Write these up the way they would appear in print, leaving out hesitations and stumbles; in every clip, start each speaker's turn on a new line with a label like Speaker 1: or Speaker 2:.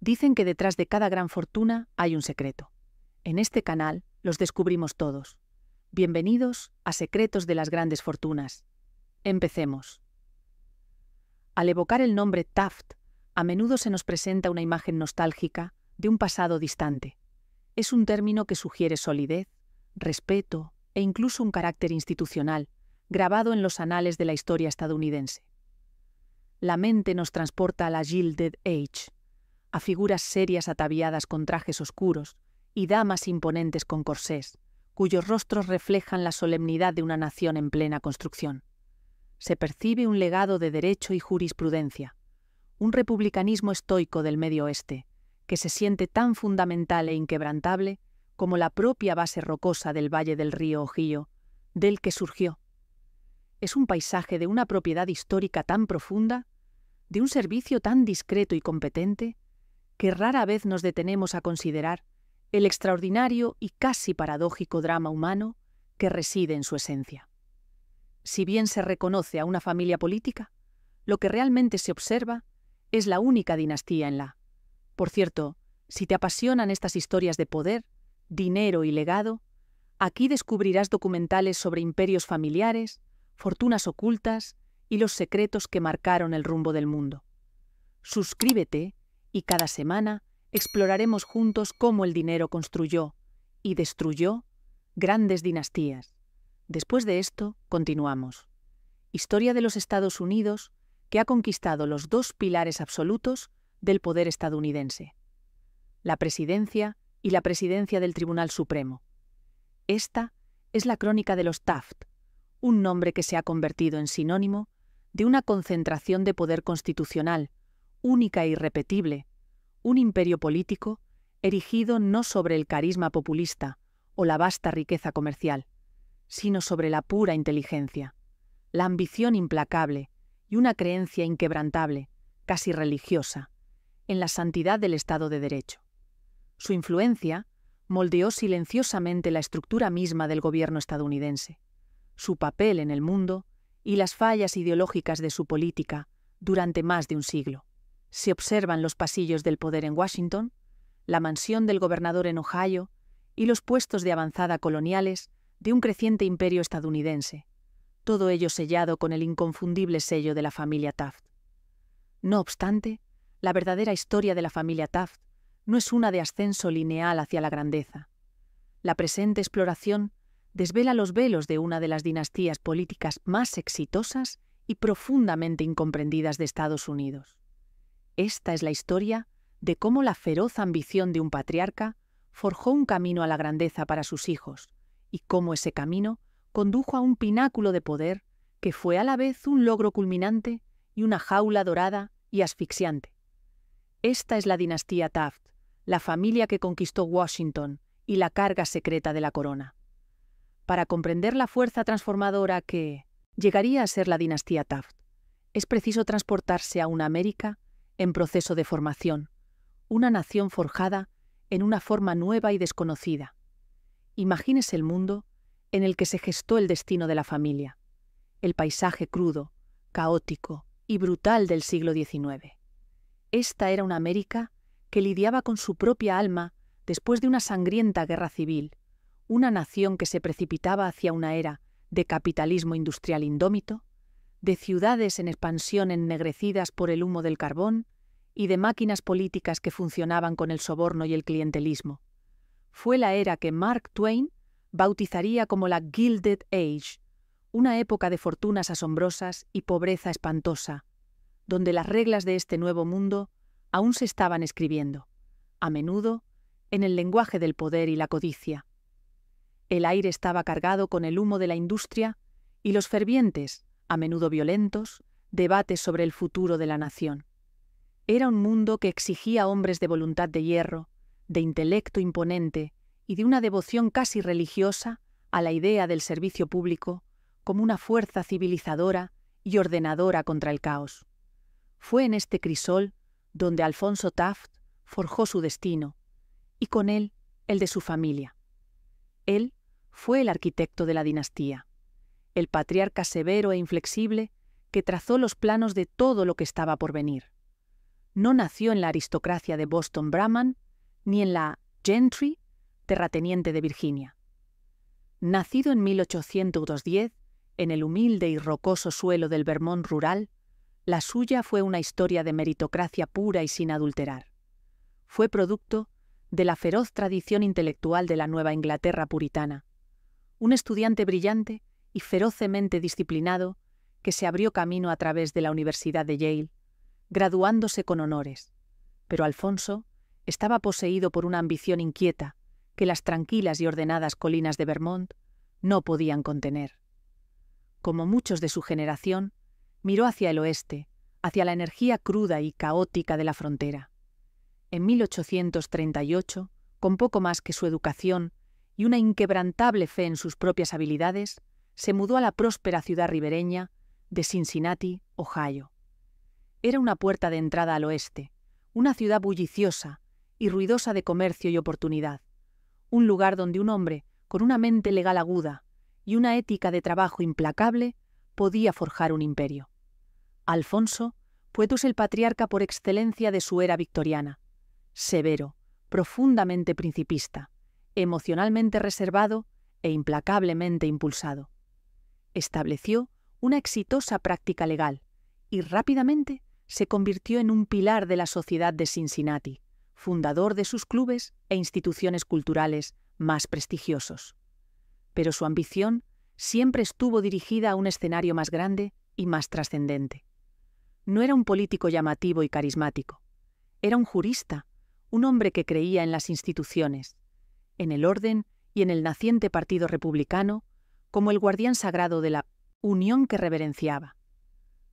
Speaker 1: Dicen que detrás de cada gran fortuna hay un secreto. En este canal los descubrimos todos. Bienvenidos a Secretos de las Grandes Fortunas. Empecemos. Al evocar el nombre Taft, a menudo se nos presenta una imagen nostálgica de un pasado distante. Es un término que sugiere solidez, respeto e incluso un carácter institucional, grabado en los anales de la historia estadounidense. La mente nos transporta a la Gilded Age, a figuras serias ataviadas con trajes oscuros y damas imponentes con corsés, cuyos rostros reflejan la solemnidad de una nación en plena construcción. Se percibe un legado de derecho y jurisprudencia, un republicanismo estoico del Medio Oeste, que se siente tan fundamental e inquebrantable como la propia base rocosa del valle del río Ohio, del que surgió. Es un paisaje de una propiedad histórica tan profunda, de un servicio tan discreto y competente, que rara vez nos detenemos a considerar el extraordinario y casi paradójico drama humano que reside en su esencia. Si bien se reconoce a una familia política, lo que realmente se observa es la única dinastía en la. Por cierto, si te apasionan estas historias de poder, dinero y legado, aquí descubrirás documentales sobre imperios familiares, fortunas ocultas y los secretos que marcaron el rumbo del mundo. Suscríbete y cada semana exploraremos juntos cómo el dinero construyó y destruyó grandes dinastías. Después de esto, continuamos. Historia de los Estados Unidos, que ha conquistado los dos pilares absolutos del poder estadounidense: la presidencia y la presidencia del Tribunal Supremo. Esta es la crónica de los Taft, un nombre que se ha convertido en sinónimo de una concentración de poder constitucional, única e irrepetible, un imperio político erigido no sobre el carisma populista o la vasta riqueza comercial, sino sobre la pura inteligencia, la ambición implacable y una creencia inquebrantable, casi religiosa, en la santidad del Estado de Derecho. Su influencia moldeó silenciosamente la estructura misma del gobierno estadounidense, su papel en el mundo y las fallas ideológicas de su política durante más de un siglo. Se observan los pasillos del poder en Washington, la mansión del gobernador en Ohio y los puestos de avanzada coloniales de un creciente imperio estadounidense, todo ello sellado con el inconfundible sello de la familia Taft. No obstante, la verdadera historia de la familia Taft no es una de ascenso lineal hacia la grandeza. La presente exploración desvela los velos de una de las dinastías políticas más exitosas y profundamente incomprendidas de Estados Unidos. Esta es la historia de cómo la feroz ambición de un patriarca forjó un camino a la grandeza para sus hijos, y cómo ese camino condujo a un pináculo de poder que fue a la vez un logro culminante y una jaula dorada y asfixiante. Esta es la dinastía Taft, la familia que conquistó Washington y la carga secreta de la corona. Para comprender la fuerza transformadora que llegaría a ser la dinastía Taft, es preciso transportarse a una América en proceso de formación, una nación forjada en una forma nueva y desconocida. Imagínese el mundo en el que se gestó el destino de la familia, el paisaje crudo, caótico y brutal del siglo XIX. Esta era una América que lidiaba con su propia alma después de una sangrienta guerra civil, una nación que se precipitaba hacia una era de capitalismo industrial indómito, de ciudades en expansión ennegrecidas por el humo del carbón y de máquinas políticas que funcionaban con el soborno y el clientelismo. Fue la era que Mark Twain bautizaría como la Gilded Age, una época de fortunas asombrosas y pobreza espantosa, donde las reglas de este nuevo mundo aún se estaban escribiendo, a menudo en el lenguaje del poder y la codicia. El aire estaba cargado con el humo de la industria y los fervientes, a menudo violentos, debates sobre el futuro de la nación. Era un mundo que exigía hombres de voluntad de hierro, de intelecto imponente y de una devoción casi religiosa a la idea del servicio público como una fuerza civilizadora y ordenadora contra el caos. Fue en este crisol donde Alfonso Taft forjó su destino, y con él el de su familia. Él fue el arquitecto de la dinastía, el patriarca severo e inflexible que trazó los planos de todo lo que estaba por venir. No nació en la aristocracia de Boston Brahman, ni en la gentry terrateniente de Virginia. Nacido en 1810, en el humilde y rocoso suelo del Vermont rural, la suya fue una historia de meritocracia pura y sin adulterar. Fue producto de la feroz tradición intelectual de la Nueva Inglaterra puritana, un estudiante brillante y ferocemente disciplinado que se abrió camino a través de la Universidad de Yale, graduándose con honores. Pero Alfonso estaba poseído por una ambición inquieta que las tranquilas y ordenadas colinas de Vermont no podían contener. Como muchos de su generación, miró hacia el oeste, hacia la energía cruda y caótica de la frontera. En 1838, con poco más que su educación y una inquebrantable fe en sus propias habilidades, se mudó a la próspera ciudad ribereña de Cincinnati, Ohio. Era una puerta de entrada al oeste, una ciudad bulliciosa y ruidosa de comercio y oportunidad, un lugar donde un hombre con una mente legal aguda y una ética de trabajo implacable podía forjar un imperio. Alfonso fue el patriarca por excelencia de su era victoriana, severo, profundamente principista, emocionalmente reservado e implacablemente impulsado. Estableció una exitosa práctica legal y rápidamente se convirtió en un pilar de la sociedad de Cincinnati, fundador de sus clubes e instituciones culturales más prestigiosos. Pero su ambición siempre estuvo dirigida a un escenario más grande y más trascendente. No era un político llamativo y carismático. Era un jurista, un hombre que creía en las instituciones, en el orden y en el naciente Partido Republicano como el guardián sagrado de la unión que reverenciaba.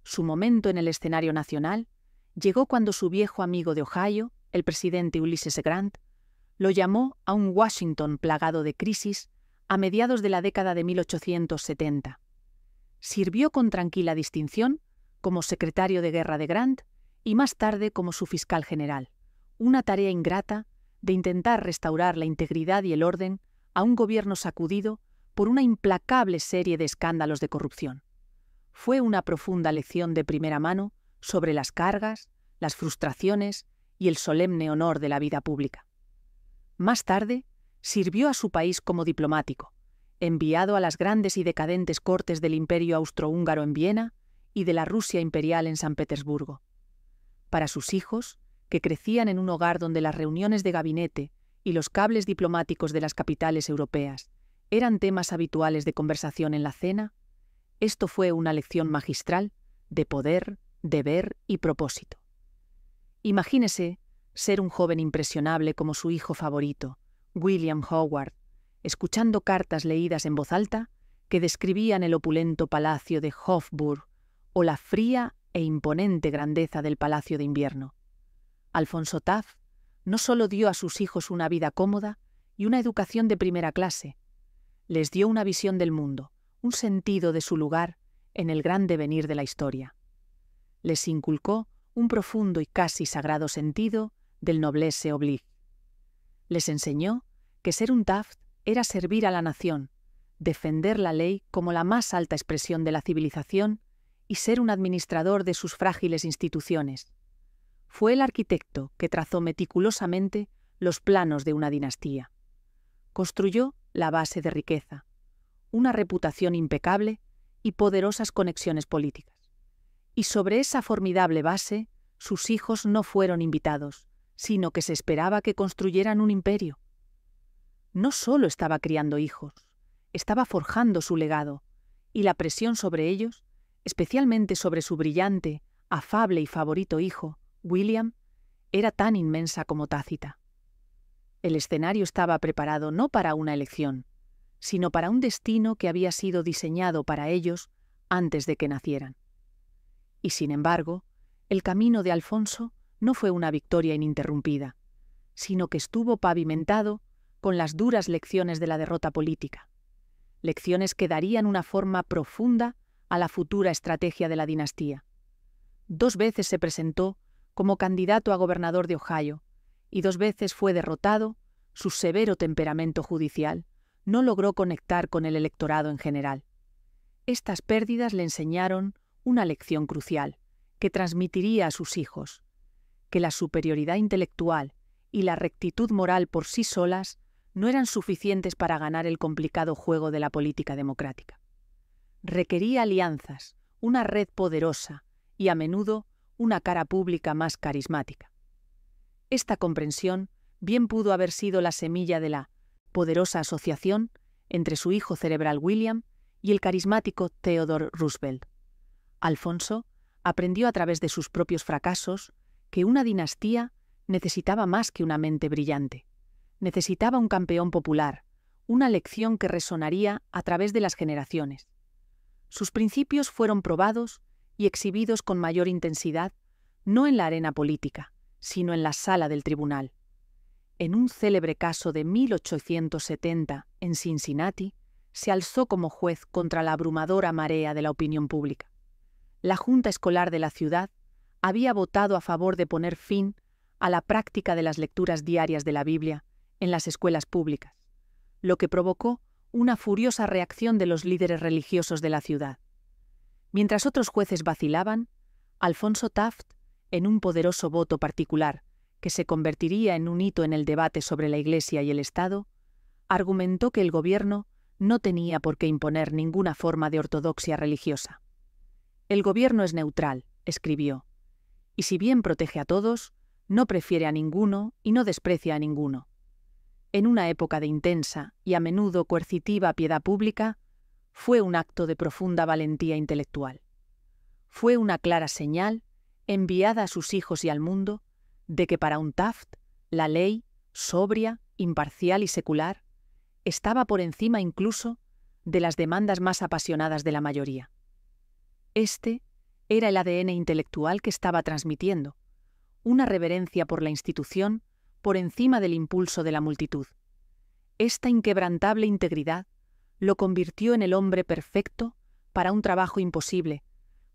Speaker 1: Su momento en el escenario nacional llegó cuando su viejo amigo de Ohio, el presidente Ulysses S. Grant, lo llamó a un Washington plagado de crisis a mediados de la década de 1870. Sirvió con tranquila distinción como secretario de guerra de Grant y más tarde como su fiscal general, una tarea ingrata de intentar restaurar la integridad y el orden a un gobierno sacudido por una implacable serie de escándalos de corrupción. Fue una profunda lección de primera mano sobre las cargas, las frustraciones y el solemne honor de la vida pública. Más tarde, sirvió a su país como diplomático, enviado a las grandes y decadentes cortes del Imperio Austrohúngaro en Viena y de la Rusia imperial en San Petersburgo. Para sus hijos, que crecían en un hogar donde las reuniones de gabinete y los cables diplomáticos de las capitales europeas eran temas habituales de conversación en la cena, esto fue una lección magistral de poder, deber y propósito. Imagínese ser un joven impresionable como su hijo favorito, William Howard, escuchando cartas leídas en voz alta que describían el opulento palacio de Hofburg o la fría e imponente grandeza del Palacio de Invierno. Alfonso Taft no solo dio a sus hijos una vida cómoda y una educación de primera clase, les dio una visión del mundo, un sentido de su lugar en el gran devenir de la historia. Les inculcó un profundo y casi sagrado sentido del noblesse oblige. Les enseñó que ser un Taft era servir a la nación, defender la ley como la más alta expresión de la civilización y ser un administrador de sus frágiles instituciones. Fue el arquitecto que trazó meticulosamente los planos de una dinastía. Construyó la base de riqueza, una reputación impecable y poderosas conexiones políticas. Y sobre esa formidable base, sus hijos no fueron invitados, sino que se esperaba que construyeran un imperio. No solo estaba criando hijos, estaba forjando su legado, y la presión sobre ellos, especialmente sobre su brillante, afable y favorito hijo, William, era tan inmensa como tácita. El escenario estaba preparado no para una elección, sino para un destino que había sido diseñado para ellos antes de que nacieran. Y sin embargo, el camino de Alfonso no fue una victoria ininterrumpida, sino que estuvo pavimentado con las duras lecciones de la derrota política, lecciones que darían una forma profunda a la futura estrategia de la dinastía. 2 veces se presentó como candidato a gobernador de Ohio y 2 veces fue derrotado. Su severo temperamento judicial no logró conectar con el electorado en general. Estas pérdidas le enseñaron una lección crucial que transmitiría a sus hijos, que la superioridad intelectual y la rectitud moral por sí solas no eran suficientes para ganar el complicado juego de la política democrática. Requería alianzas, una red poderosa y, a menudo, una cara pública más carismática. Esta comprensión bien pudo haber sido la semilla de la poderosa asociación entre su hijo cerebral William y el carismático Theodore Roosevelt. Alfonso aprendió a través de sus propios fracasos que una dinastía necesitaba más que una mente brillante. Necesitaba un campeón popular, una lección que resonaría a través de las generaciones. Sus principios fueron probados y exhibidos con mayor intensidad, no en la arena política, sino en la sala del tribunal. En un célebre caso de 1870 en Cincinnati, se alzó como juez contra la abrumadora marea de la opinión pública. La Junta Escolar de la ciudad había votado a favor de poner fin a la práctica de las lecturas diarias de la Biblia en las escuelas públicas, lo que provocó una furiosa reacción de los líderes religiosos de la ciudad. Mientras otros jueces vacilaban, Alfonso Taft, en un poderoso voto particular que se convertiría en un hito en el debate sobre la Iglesia y el Estado, argumentó que el gobierno no tenía por qué imponer ninguna forma de ortodoxia religiosa. El gobierno es neutral, escribió, y si bien protege a todos, no prefiere a ninguno y no desprecia a ninguno. En una época de intensa y a menudo coercitiva piedad pública, fue un acto de profunda valentía intelectual. Fue una clara señal, enviada a sus hijos y al mundo, de que para un Taft, la ley, sobria, imparcial y secular, estaba por encima incluso de las demandas más apasionadas de la mayoría. Este era el ADN intelectual que estaba transmitiendo, una reverencia por la institución por encima del impulso de la multitud. Esta inquebrantable integridad lo convirtió en el hombre perfecto para un trabajo imposible,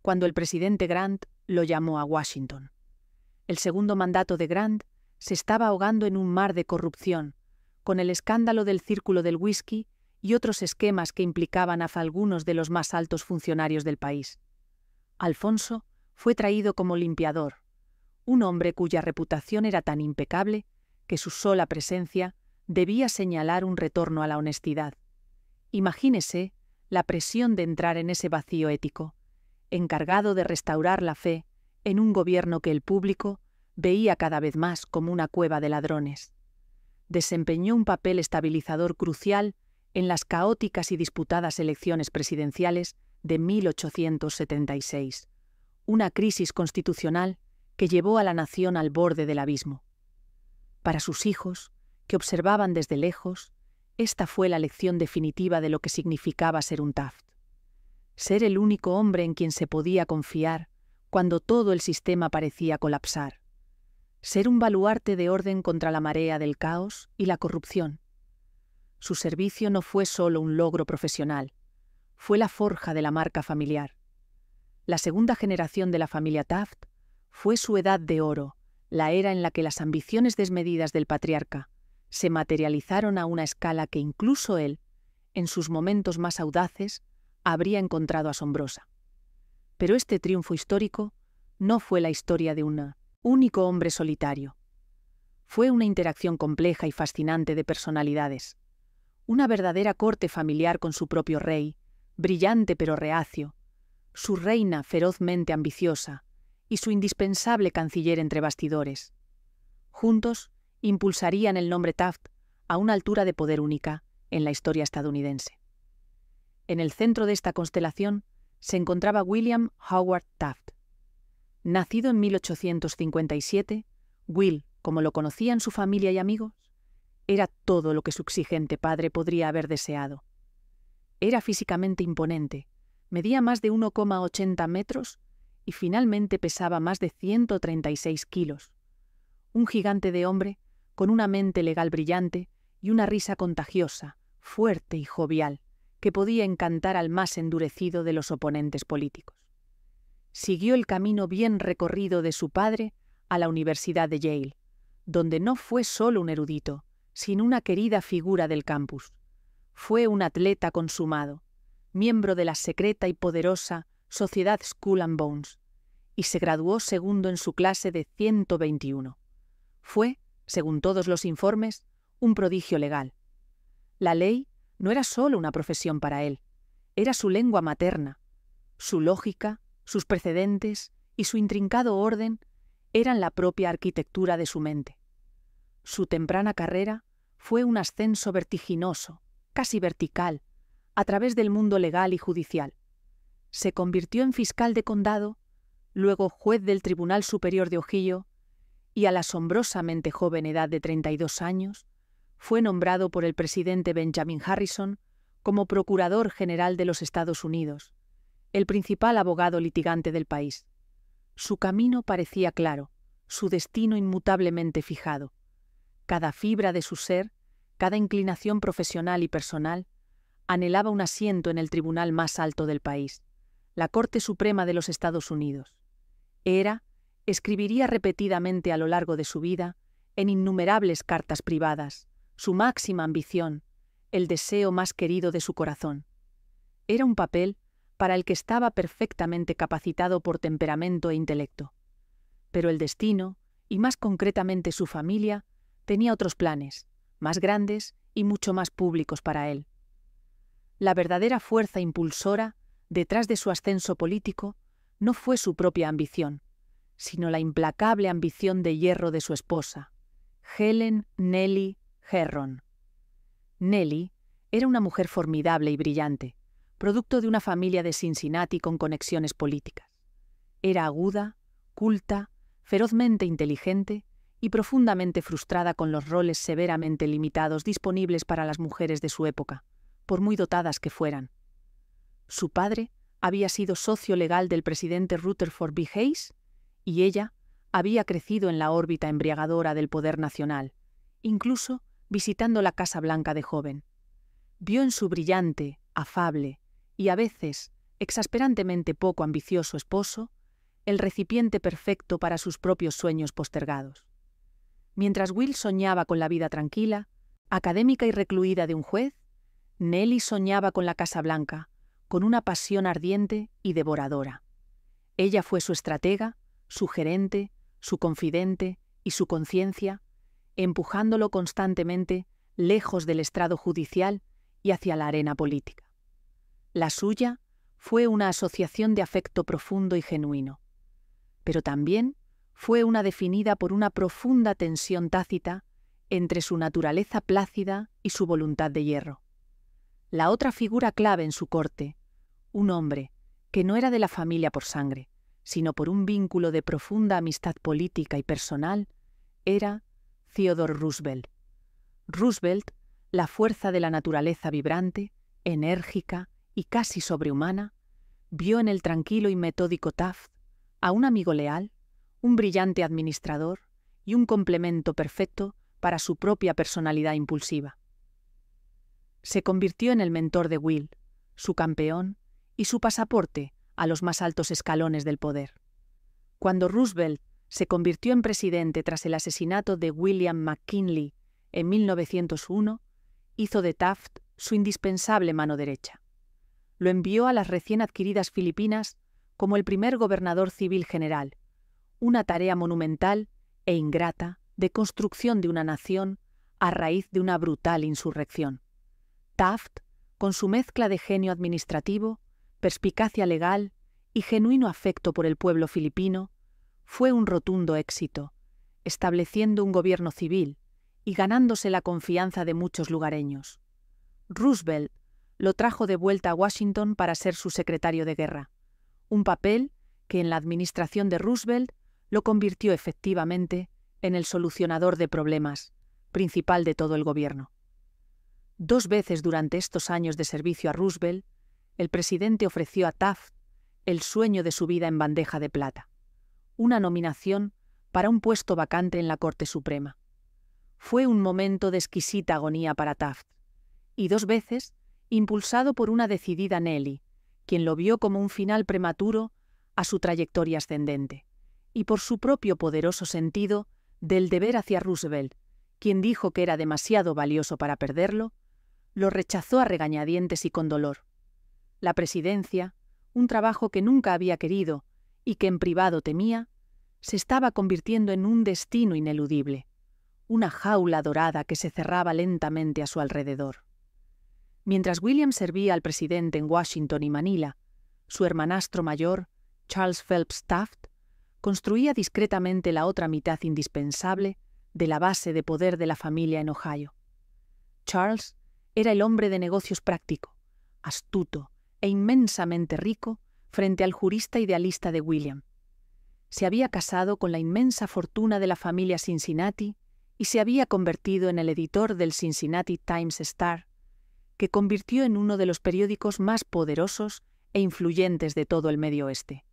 Speaker 1: cuando el presidente Grant lo llamó a Washington. El segundo mandato de Grant se estaba ahogando en un mar de corrupción, con el escándalo del círculo del whisky y otros esquemas que implicaban a algunos de los más altos funcionarios del país. Alfonso fue traído como limpiador, un hombre cuya reputación era tan impecable que su sola presencia debía señalar un retorno a la honestidad. Imagínese la presión de entrar en ese vacío ético, encargado de restaurar la fe en un gobierno que el público veía cada vez más como una cueva de ladrones. Desempeñó un papel estabilizador crucial en las caóticas y disputadas elecciones presidenciales de 1876, una crisis constitucional que llevó a la nación al borde del abismo. Para sus hijos, que observaban desde lejos, esta fue la lección definitiva de lo que significaba ser un Taft. Ser el único hombre en quien se podía confiar cuando todo el sistema parecía colapsar. Ser un baluarte de orden contra la marea del caos y la corrupción. Su servicio no fue solo un logro profesional, fue la forja de la marca familiar. La segunda generación de la familia Taft fue su edad de oro, la era en la que las ambiciones desmedidas del patriarca se materializaron a una escala que incluso él, en sus momentos más audaces, habría encontrado asombrosa. Pero este triunfo histórico no fue la historia de un único hombre solitario. Fue una interacción compleja y fascinante de personalidades, una verdadera corte familiar con su propio rey, brillante pero reacio, su reina ferozmente ambiciosa, y su indispensable canciller entre bastidores. Juntos, impulsarían el nombre Taft a una altura de poder única en la historia estadounidense. En el centro de esta constelación se encontraba William Howard Taft. Nacido en 1857, Will, como lo conocían su familia y amigos, era todo lo que su exigente padre podría haber deseado. Era físicamente imponente, medía más de 1,80 metros y finalmente pesaba más de 136 kilos. Un gigante de hombre con una mente legal brillante y una risa contagiosa, fuerte y jovial, que podía encantar al más endurecido de los oponentes políticos. Siguió el camino bien recorrido de su padre a la Universidad de Yale, donde no fue solo un erudito, sino una querida figura del campus. Fue un atleta consumado, miembro de la secreta y poderosa Sociedad Skull and Bones, y se graduó segundo en su clase de 121. Fue, según todos los informes, un prodigio legal. La ley no era solo una profesión para él, era su lengua materna. Su lógica, sus precedentes y su intrincado orden eran la propia arquitectura de su mente. Su temprana carrera fue un ascenso vertiginoso, casi vertical, a través del mundo legal y judicial. Se convirtió en fiscal de condado, luego juez del Tribunal Superior de Ohio, y a la asombrosamente joven edad de 32 años, fue nombrado por el presidente Benjamin Harrison como Procurador General de los Estados Unidos, el principal abogado litigante del país. Su camino parecía claro, su destino inmutablemente fijado. Cada fibra de su ser, cada inclinación profesional y personal, anhelaba un asiento en el tribunal más alto del país, la Corte Suprema de los Estados Unidos. Escribiría repetidamente a lo largo de su vida, en innumerables cartas privadas, su máxima ambición, el deseo más querido de su corazón. Era un papel para el que estaba perfectamente capacitado por temperamento e intelecto. Pero el destino, y más concretamente su familia, tenía otros planes, más grandes y mucho más públicos para él. La verdadera fuerza impulsora, detrás de su ascenso político, no fue su propia ambición, sino la implacable ambición de hierro de su esposa, Helen Nellie Herron. Nellie era una mujer formidable y brillante, producto de una familia de Cincinnati con conexiones políticas. Era aguda, culta, ferozmente inteligente y profundamente frustrada con los roles severamente limitados disponibles para las mujeres de su época, por muy dotadas que fueran. Su padre había sido socio legal del presidente Rutherford B. Hayes y ella había crecido en la órbita embriagadora del poder nacional, incluso visitando la Casa Blanca de joven. Vio en su brillante, afable y a veces exasperantemente poco ambicioso esposo el recipiente perfecto para sus propios sueños postergados. Mientras Will soñaba con la vida tranquila, académica y recluida de un juez, Nellie soñaba con la Casa Blanca, con una pasión ardiente y devoradora. Ella fue su estratega, su gerente, su confidente y su conciencia, empujándolo constantemente lejos del estrado judicial y hacia la arena política. La suya fue una asociación de afecto profundo y genuino, pero también fue una definida por una profunda tensión tácita entre su naturaleza plácida y su voluntad de hierro. La otra figura clave en su corte, un hombre que no era de la familia por sangre, sino por un vínculo de profunda amistad política y personal, era Theodore Roosevelt. Roosevelt, la fuerza de la naturaleza vibrante, enérgica y casi sobrehumana, vio en el tranquilo y metódico Taft a un amigo leal, un brillante administrador y un complemento perfecto para su propia personalidad impulsiva. Se convirtió en el mentor de Will, su campeón y su pasaporte a los más altos escalones del poder. Cuando Roosevelt se convirtió en presidente tras el asesinato de William McKinley en 1901, hizo de Taft su indispensable mano derecha. Lo envió a las recién adquiridas Filipinas como el primer gobernador civil general, una tarea monumental e ingrata de construcción de una nación a raíz de una brutal insurrección. Taft, con su mezcla de genio administrativo, perspicacia legal y genuino afecto por el pueblo filipino, fue un rotundo éxito, estableciendo un gobierno civil y ganándose la confianza de muchos lugareños. Roosevelt lo trajo de vuelta a Washington para ser su secretario de guerra, un papel que en la administración de Roosevelt lo convirtió efectivamente en el solucionador de problemas, principal de todo el gobierno. 2 veces durante estos años de servicio a Roosevelt, el presidente ofreció a Taft el sueño de su vida en bandeja de plata, una nominación para un puesto vacante en la Corte Suprema. Fue un momento de exquisita agonía para Taft, y 2 veces impulsado por una decidida Nellie, quien lo vio como un final prematuro a su trayectoria ascendente, y por su propio poderoso sentido del deber hacia Roosevelt, quien dijo que era demasiado valioso para perderlo, lo rechazó a regañadientes y con dolor. La presidencia, un trabajo que nunca había querido y que en privado temía, se estaba convirtiendo en un destino ineludible, una jaula dorada que se cerraba lentamente a su alrededor. Mientras William servía al presidente en Washington y Manila, su hermanastro mayor, Charles Phelps Taft, construía discretamente la otra mitad indispensable de la base de poder de la familia en Ohio. Charles era el hombre de negocios práctico, astuto e inmensamente rico frente al jurista idealista de William. Se había casado con la inmensa fortuna de la familia Cincinnati y se había convertido en el editor del Cincinnati Times-Star, que convirtió en uno de los periódicos más poderosos e influyentes de todo el Medio Oeste.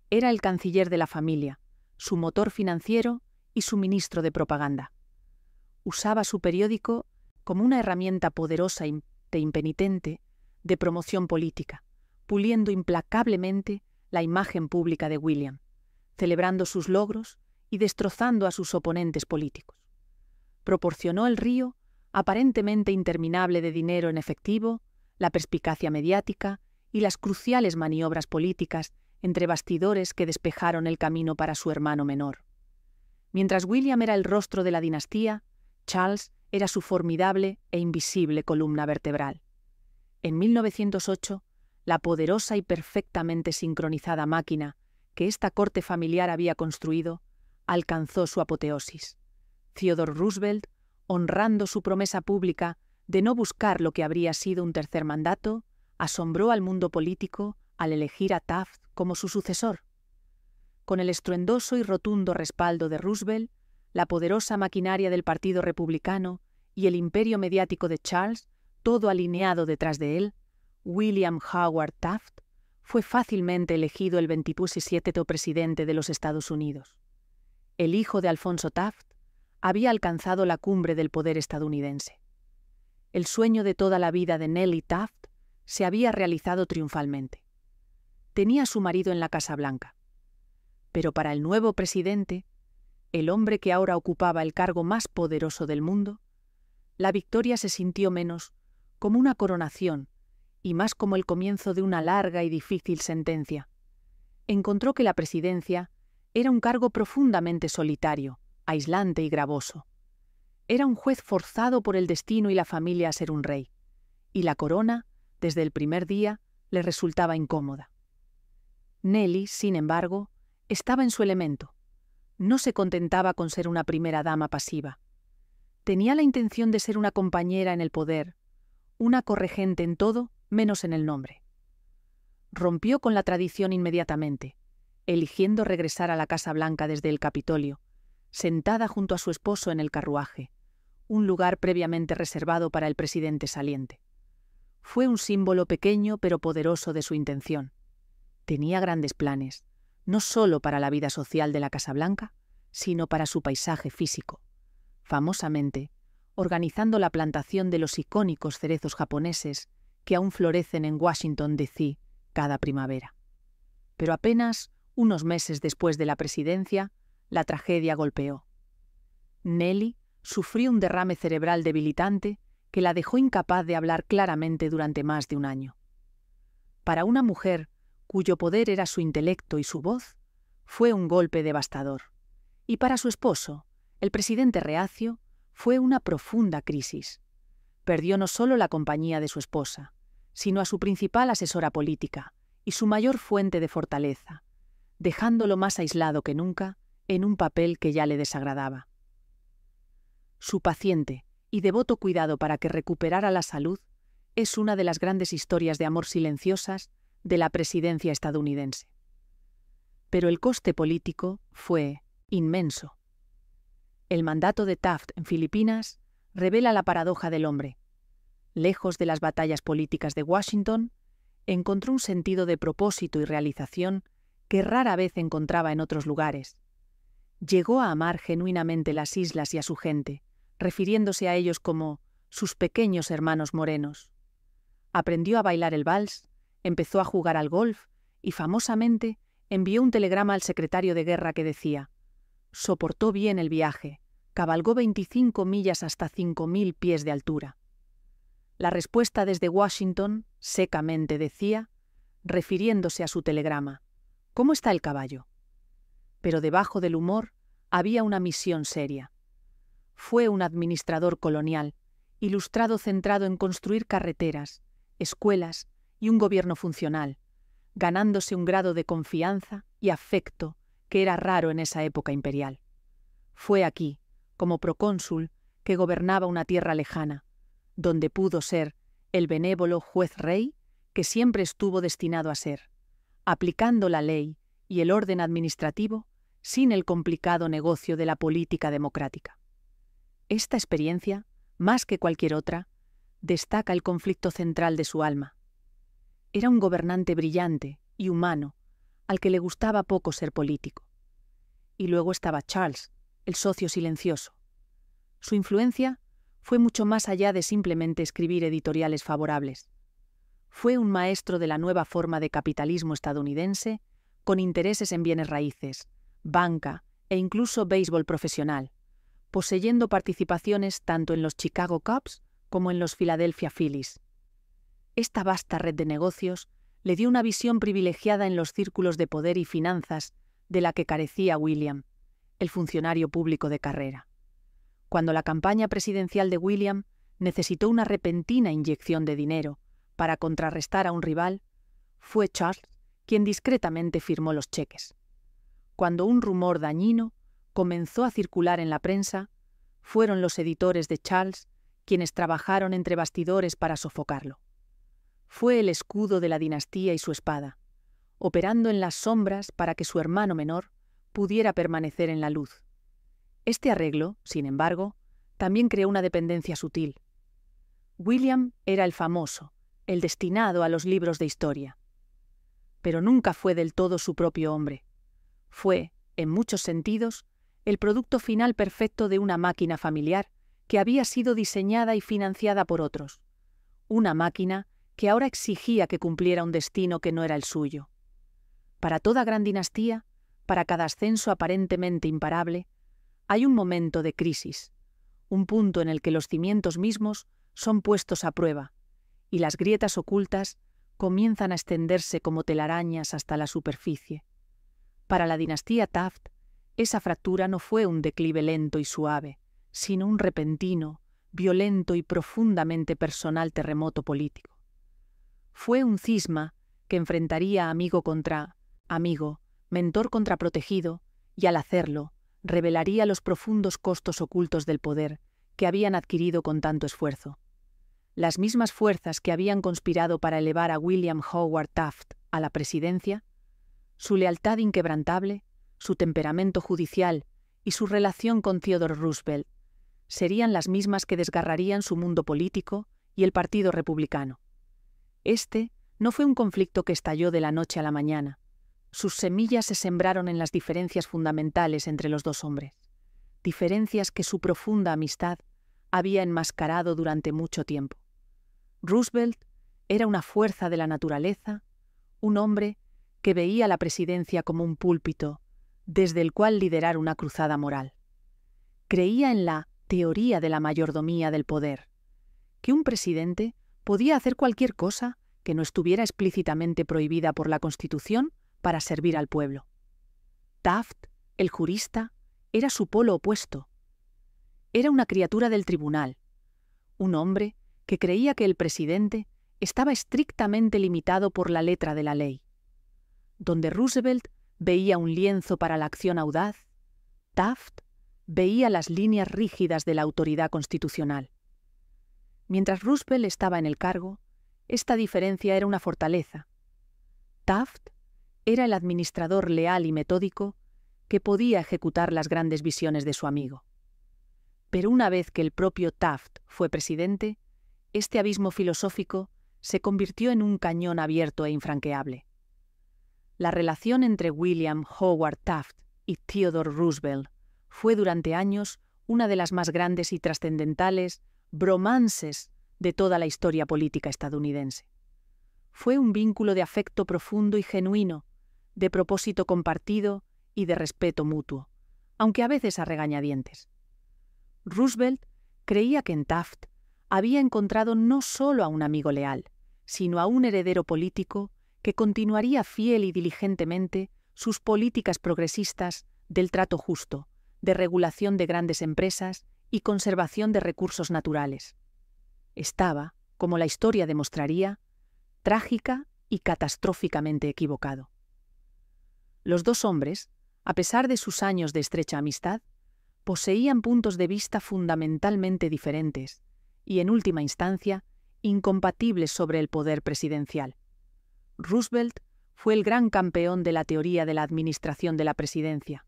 Speaker 1: Era el canciller de la familia, su motor financiero y su ministro de propaganda. Usaba su periódico como una herramienta poderosa e impenitente de promoción política, puliendo implacablemente la imagen pública de William, celebrando sus logros y destrozando a sus oponentes políticos. Proporcionó el río aparentemente interminable de dinero en efectivo, la perspicacia mediática y las cruciales maniobras políticas entre bastidores que despejaron el camino para su hermano menor. Mientras William era el rostro de la dinastía, Charles era su formidable e invisible columna vertebral. En 1908, la poderosa y perfectamente sincronizada máquina que esta corte familiar había construido alcanzó su apoteosis. Theodore Roosevelt, honrando su promesa pública de no buscar lo que habría sido un tercer mandato, asombró al mundo político al elegir a Taft como su sucesor. Con el estruendoso y rotundo respaldo de Roosevelt, la poderosa maquinaria del Partido Republicano y el imperio mediático de Charles, todo alineado detrás de él, William Howard Taft fue fácilmente elegido el 27º presidente de los Estados Unidos. El hijo de Alfonso Taft había alcanzado la cumbre del poder estadounidense. El sueño de toda la vida de Nellie Taft se había realizado triunfalmente. Tenía a su marido en la Casa Blanca. Pero para el nuevo presidente, el hombre que ahora ocupaba el cargo más poderoso del mundo, la victoria se sintió menos como una coronación y más como el comienzo de una larga y difícil sentencia. Encontró que la presidencia era un cargo profundamente solitario, aislante y gravoso. Era un juez forzado por el destino y la familia a ser un rey, y la corona, desde el primer día, le resultaba incómoda. Nellie, sin embargo, estaba en su elemento. No se contentaba con ser una primera dama pasiva. Tenía la intención de ser una compañera en el poder, una corregente en todo, menos en el nombre. Rompió con la tradición inmediatamente, eligiendo regresar a la Casa Blanca desde el Capitolio, sentada junto a su esposo en el carruaje, un lugar previamente reservado para el presidente saliente. Fue un símbolo pequeño pero poderoso de su intención. Tenía grandes planes, no solo para la vida social de la Casa Blanca, sino para su paisaje físico, famosamente organizando la plantación de los icónicos cerezos japoneses que aún florecen en Washington, D.C. cada primavera. Pero apenas unos meses después de la presidencia, la tragedia golpeó. Nellie sufrió un derrame cerebral debilitante que la dejó incapaz de hablar claramente durante más de un año. Para una mujer cuyo poder era su intelecto y su voz, fue un golpe devastador. Y para su esposo, el presidente reacio, fue una profunda crisis. Perdió no solo la compañía de su esposa, sino a su principal asesora política y su mayor fuente de fortaleza, dejándolo más aislado que nunca en un papel que ya le desagradaba. Su paciente y devoto cuidado para que recuperara la salud es una de las grandes historias de amor silenciosas de la presidencia estadounidense. Pero el coste político fue inmenso. El mandato de Taft en Filipinas revela la paradoja del hombre. Lejos de las batallas políticas de Washington, encontró un sentido de propósito y realización que rara vez encontraba en otros lugares. Llegó a amar genuinamente las islas y a su gente, refiriéndose a ellos como sus pequeños hermanos morenos. Aprendió a bailar el vals, empezó a jugar al golf y, famosamente, envió un telegrama al secretario de guerra que decía: soportó bien el viaje, cabalgó 25 millas hasta 5.000 pies de altura. La respuesta desde Washington, secamente decía, refiriéndose a su telegrama: ¿Cómo está el caballo? Pero debajo del humor había una misión seria. Fue un administrador colonial, ilustrado centrado en construir carreteras, escuelas y un gobierno funcional, ganándose un grado de confianza y afecto que era raro en esa época imperial. Fue aquí, como procónsul, que gobernaba una tierra lejana, donde pudo ser el benévolo juez-rey que siempre estuvo destinado a ser, aplicando la ley y el orden administrativo sin el complicado negocio de la política democrática. Esta experiencia, más que cualquier otra, destaca el conflicto central de su alma. Era un gobernante brillante y humano, al que le gustaba poco ser político. Y luego estaba Charles, el socio silencioso. Su influencia fue mucho más allá de simplemente escribir editoriales favorables. Fue un maestro de la nueva forma de capitalismo estadounidense, con intereses en bienes raíces, banca e incluso béisbol profesional, poseyendo participaciones tanto en los Chicago Cubs como en los Philadelphia Phillies. Esta vasta red de negocios le dio una visión privilegiada en los círculos de poder y finanzas de la que carecía William, el funcionario público de carrera. Cuando la campaña presidencial de William necesitó una repentina inyección de dinero para contrarrestar a un rival, fue Charles quien discretamente firmó los cheques. Cuando un rumor dañino comenzó a circular en la prensa, fueron los editores de Charles quienes trabajaron entre bastidores para sofocarlo. Fue el escudo de la dinastía y su espada, operando en las sombras para que su hermano menor pudiera permanecer en la luz. Este arreglo, sin embargo, también creó una dependencia sutil. William era el famoso, el destinado a los libros de historia. Pero nunca fue del todo su propio hombre. Fue, en muchos sentidos, el producto final perfecto de una máquina familiar que había sido diseñada y financiada por otros. Una máquina que ahora exigía que cumpliera un destino que no era el suyo. Para toda gran dinastía, para cada ascenso aparentemente imparable, hay un momento de crisis, un punto en el que los cimientos mismos son puestos a prueba, y las grietas ocultas comienzan a extenderse como telarañas hasta la superficie. Para la dinastía Taft, esa fractura no fue un declive lento y suave, sino un repentino, violento y profundamente personal terremoto político. Fue un cisma que enfrentaría amigo contra amigo, mentor contra protegido, y al hacerlo, revelaría los profundos costos ocultos del poder que habían adquirido con tanto esfuerzo. Las mismas fuerzas que habían conspirado para elevar a William Howard Taft a la presidencia, su lealtad inquebrantable, su temperamento judicial y su relación con Theodore Roosevelt, serían las mismas que desgarrarían su mundo político y el Partido Republicano. Este no fue un conflicto que estalló de la noche a la mañana. Sus semillas se sembraron en las diferencias fundamentales entre los dos hombres, diferencias que su profunda amistad había enmascarado durante mucho tiempo. Roosevelt era una fuerza de la naturaleza, un hombre que veía la presidencia como un púlpito desde el cual liderar una cruzada moral. Creía en la teoría de la mayordomía del poder, que un presidente podía hacer cualquier cosa que no estuviera explícitamente prohibida por la Constitución para servir al pueblo. Taft, el jurista, era su polo opuesto. Era una criatura del tribunal, un hombre que creía que el presidente estaba estrictamente limitado por la letra de la ley. Donde Roosevelt veía un lienzo para la acción audaz, Taft veía las líneas rígidas de la autoridad constitucional. Mientras Roosevelt estaba en el cargo, esta diferencia era una fortaleza. Taft era el administrador leal y metódico que podía ejecutar las grandes visiones de su amigo. Pero una vez que el propio Taft fue presidente, este abismo filosófico se convirtió en un cañón abierto e infranqueable. La relación entre William Howard Taft y Theodore Roosevelt fue durante años una de las más grandes y trascendentales bromances de toda la historia política estadounidense. Fue un vínculo de afecto profundo y genuino, de propósito compartido y de respeto mutuo, aunque a veces a regañadientes. Roosevelt creía que en Taft había encontrado no solo a un amigo leal, sino a un heredero político que continuaría fiel y diligentemente sus políticas progresistas del trato justo, de regulación de grandes empresas y conservación de recursos naturales. Estaba, como la historia demostraría, trágica y catastróficamente equivocado. Los dos hombres, a pesar de sus años de estrecha amistad, poseían puntos de vista fundamentalmente diferentes y, en última instancia, incompatibles sobre el poder presidencial. Roosevelt fue el gran campeón de la teoría de la administración de la presidencia.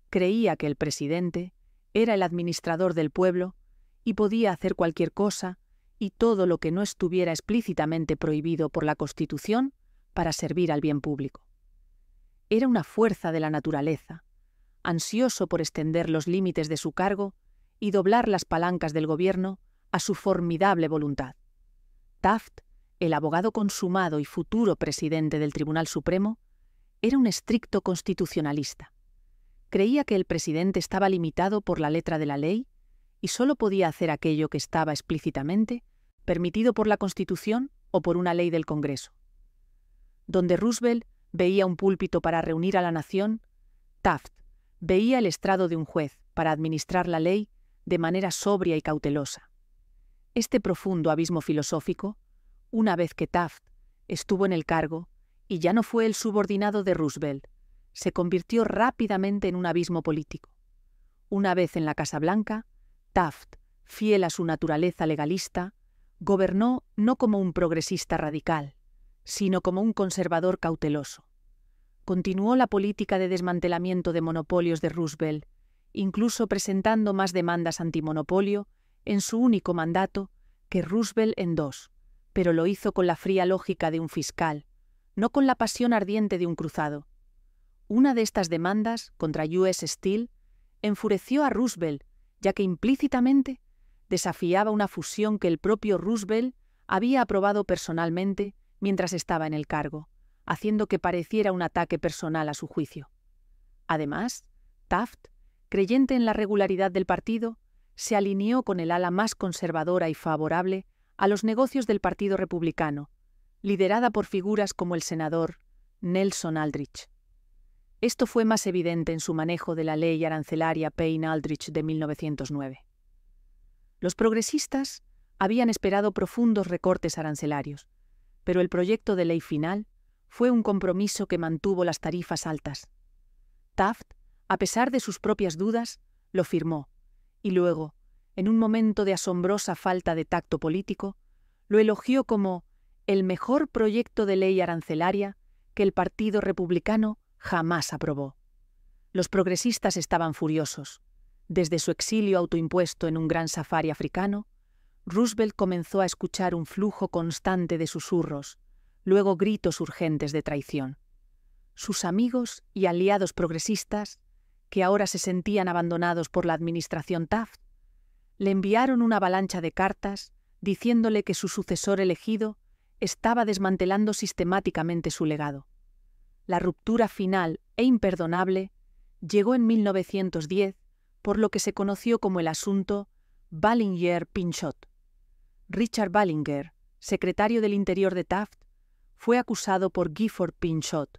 Speaker 1: Creía que el presidente era el administrador del pueblo y podía hacer cualquier cosa y todo lo que no estuviera explícitamente prohibido por la Constitución para servir al bien público. Era una fuerza de la naturaleza, ansioso por extender los límites de su cargo y doblar las palancas del gobierno a su formidable voluntad. Taft, el abogado consumado y futuro presidente del Tribunal Supremo, era un estricto constitucionalista. Creía que el presidente estaba limitado por la letra de la ley y solo podía hacer aquello que estaba explícitamente permitido por la Constitución o por una ley del Congreso. Donde Roosevelt veía un púlpito para reunir a la nación, Taft veía el estrado de un juez para administrar la ley de manera sobria y cautelosa. Este profundo abismo filosófico, una vez que Taft estuvo en el cargo y ya no fue el subordinado de Roosevelt, se convirtió rápidamente en un abismo político. Una vez en la Casa Blanca, Taft, fiel a su naturaleza legalista, gobernó no como un progresista radical, sino como un conservador cauteloso. Continuó la política de desmantelamiento de monopolios de Roosevelt, incluso presentando más demandas antimonopolio en su único mandato que Roosevelt en dos, pero lo hizo con la fría lógica de un fiscal, no con la pasión ardiente de un cruzado. Una de estas demandas, contra U.S. Steel, enfureció a Roosevelt, ya que implícitamente desafiaba una fusión que el propio Roosevelt había aprobado personalmente mientras estaba en el cargo, haciendo que pareciera un ataque personal a su juicio. Además, Taft, creyente en la regularidad del partido, se alineó con el ala más conservadora y favorable a los negocios del Partido Republicano, liderada por figuras como el senador Nelson Aldrich. Esto fue más evidente en su manejo de la ley arancelaria Payne-Aldrich de 1909. Los progresistas habían esperado profundos recortes arancelarios, pero el proyecto de ley final fue un compromiso que mantuvo las tarifas altas. Taft, a pesar de sus propias dudas, lo firmó, y luego, en un momento de asombrosa falta de tacto político, lo elogió como el mejor proyecto de ley arancelaria que el Partido Republicano jamás aprobó. Los progresistas estaban furiosos. Desde su exilio autoimpuesto en un gran safari africano, Roosevelt comenzó a escuchar un flujo constante de susurros, luego gritos urgentes de traición. Sus amigos y aliados progresistas, que ahora se sentían abandonados por la administración Taft, le enviaron una avalancha de cartas diciéndole que su sucesor elegido estaba desmantelando sistemáticamente su legado. La ruptura final e imperdonable llegó en 1910 por lo que se conoció como el asunto Ballinger-Pinchot. Richard Ballinger, secretario del Interior de Taft, fue acusado por Gifford Pinchot,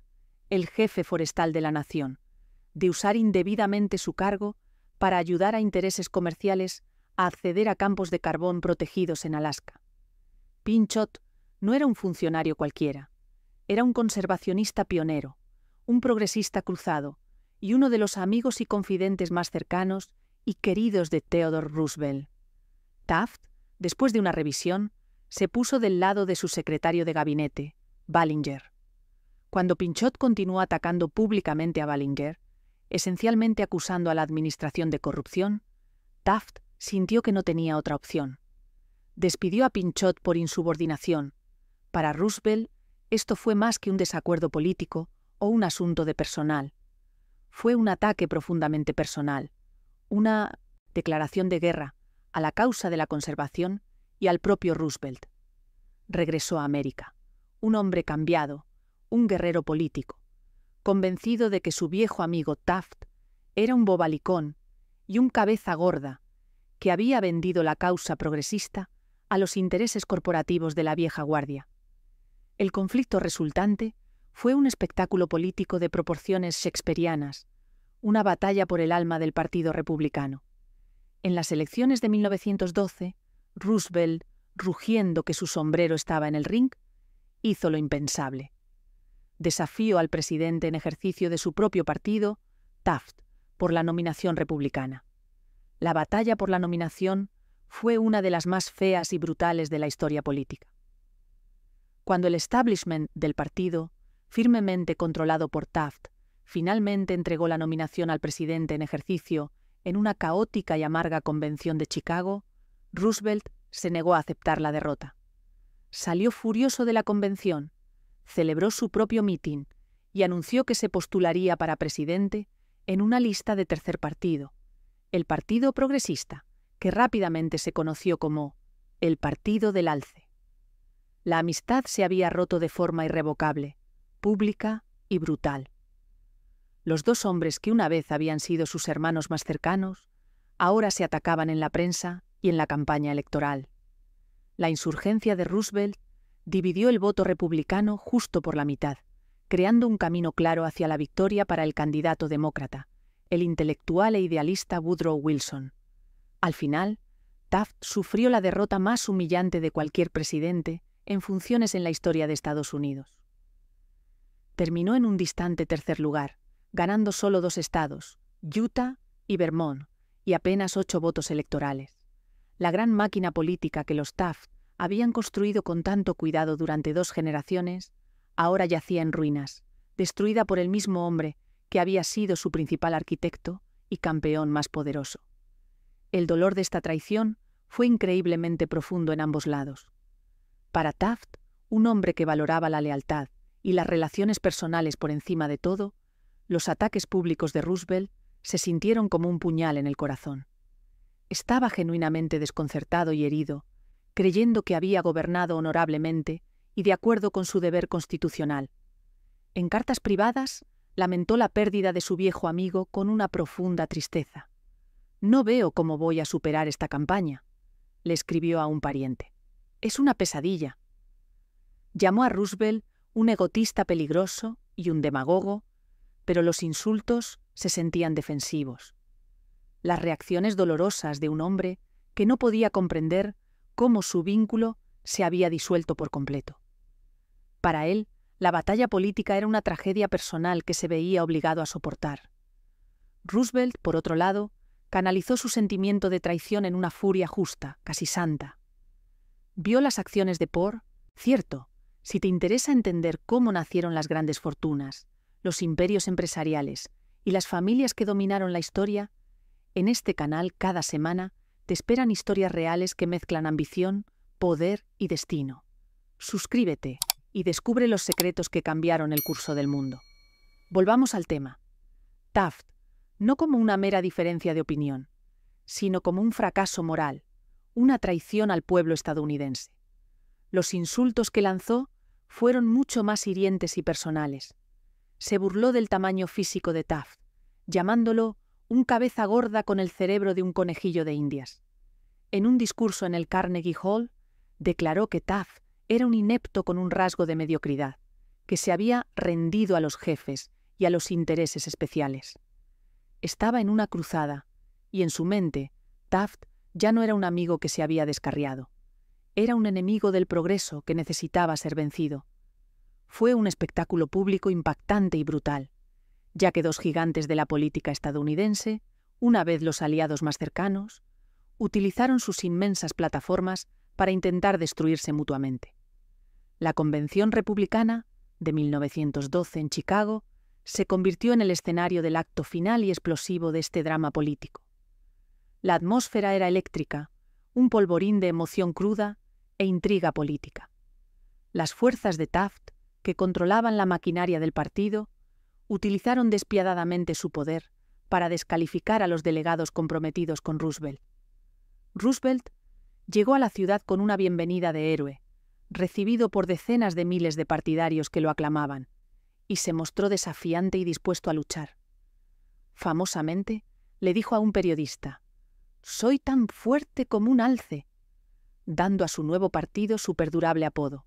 Speaker 1: el jefe forestal de la nación, de usar indebidamente su cargo para ayudar a intereses comerciales a acceder a campos de carbón protegidos en Alaska. Pinchot no era un funcionario cualquiera, era un conservacionista pionero, un progresista cruzado y uno de los amigos y confidentes más cercanos y queridos de Theodore Roosevelt. Taft, después de una revisión, se puso del lado de su secretario de gabinete, Ballinger. Cuando Pinchot continuó atacando públicamente a Ballinger, esencialmente acusando a la administración de corrupción, Taft sintió que no tenía otra opción. Despidió a Pinchot por insubordinación. Para Roosevelt, esto fue más que un desacuerdo político o un asunto de personal. Fue un ataque profundamente personal, una declaración de guerra a la causa de la conservación y al propio Roosevelt. Regresó a América, un hombre cambiado, un guerrero político, convencido de que su viejo amigo Taft era un bobalicón y un cabeza gorda que había vendido la causa progresista a los intereses corporativos de la vieja guardia. El conflicto resultante Fue un espectáculo político de proporciones shakespearianas, una batalla por el alma del Partido Republicano. En las elecciones de 1912, Roosevelt, rugiendo que su sombrero estaba en el ring, hizo lo impensable. Desafió al presidente en ejercicio de su propio partido, Taft, por la nominación republicana. La batalla por la nominación fue una de las más feas y brutales de la historia política. Cuando el establishment del partido, firmemente controlado por Taft, finalmente entregó la nominación al presidente en ejercicio en una caótica y amarga convención de Chicago, Roosevelt se negó a aceptar la derrota. Salió furioso de la convención, celebró su propio mitin y anunció que se postularía para presidente en una lista de tercer partido, el Partido Progresista, que rápidamente se conoció como el Partido del Alce. La amistad se había roto de forma irrevocable, pública y brutal. Los dos hombres que una vez habían sido sus hermanos más cercanos, ahora se atacaban en la prensa y en la campaña electoral. La insurgencia de Roosevelt dividió el voto republicano justo por la mitad, creando un camino claro hacia la victoria para el candidato demócrata, el intelectual e idealista Woodrow Wilson. Al final, Taft sufrió la derrota más humillante de cualquier presidente en funciones en la historia de Estados Unidos. Terminó en un distante tercer lugar, ganando solo 2 estados, Utah y Vermont, y apenas 8 votos electorales. La gran máquina política que los Taft habían construido con tanto cuidado durante 2 generaciones, ahora yacía en ruinas, destruida por el mismo hombre que había sido su principal arquitecto y campeón más poderoso. El dolor de esta traición fue increíblemente profundo en ambos lados. Para Taft, un hombre que valoraba la lealtad y las relaciones personales por encima de todo, los ataques públicos de Roosevelt se sintieron como un puñal en el corazón. Estaba genuinamente desconcertado y herido, creyendo que había gobernado honorablemente y de acuerdo con su deber constitucional. En cartas privadas, lamentó la pérdida de su viejo amigo con una profunda tristeza. «No veo cómo voy a superar esta campaña», le escribió a un pariente. «Es una pesadilla». Llamó a Roosevelt un egotista peligroso y un demagogo, pero los insultos se sentían defensivos. Las reacciones dolorosas de un hombre que no podía comprender cómo su vínculo se había disuelto por completo. Para él, la batalla política era una tragedia personal que se veía obligado a soportar. Roosevelt, por otro lado, canalizó su sentimiento de traición en una furia justa, casi santa. Vio las acciones de Por, cierto, si te interesa entender cómo nacieron las grandes fortunas, los imperios empresariales y las familias que dominaron la historia, en este canal cada semana te esperan historias reales que mezclan ambición, poder y destino. Suscríbete y descubre los secretos que cambiaron el curso del mundo. Volvamos al tema. Taft, no como una mera diferencia de opinión, sino como un fracaso moral, una traición al pueblo estadounidense. Los insultos que lanzó fueron mucho más hirientes y personales. Se burló del tamaño físico de Taft, llamándolo un cabeza gorda con el cerebro de un conejillo de Indias. En un discurso en el Carnegie Hall, declaró que Taft era un inepto con un rasgo de mediocridad, que se había rendido a los jefes y a los intereses especiales. Estaba en una cruzada, y en su mente, Taft ya no era un amigo que se había descarriado. Era un enemigo del progreso que necesitaba ser vencido. Fue un espectáculo público impactante y brutal, ya que 2 gigantes de la política estadounidense, una vez los aliados más cercanos, utilizaron sus inmensas plataformas para intentar destruirse mutuamente. La Convención Republicana, de 1912 en Chicago, se convirtió en el escenario del acto final y explosivo de este drama político. La atmósfera era eléctrica, un polvorín de emoción cruda e intriga política. Las fuerzas de Taft, que controlaban la maquinaria del partido, utilizaron despiadadamente su poder para descalificar a los delegados comprometidos con Roosevelt. Roosevelt llegó a la ciudad con una bienvenida de héroe, recibido por decenas de miles de partidarios que lo aclamaban, y se mostró desafiante y dispuesto a luchar. Famosamente, le dijo a un periodista: «Soy tan fuerte como un alce», dando a su nuevo partido su perdurable apodo.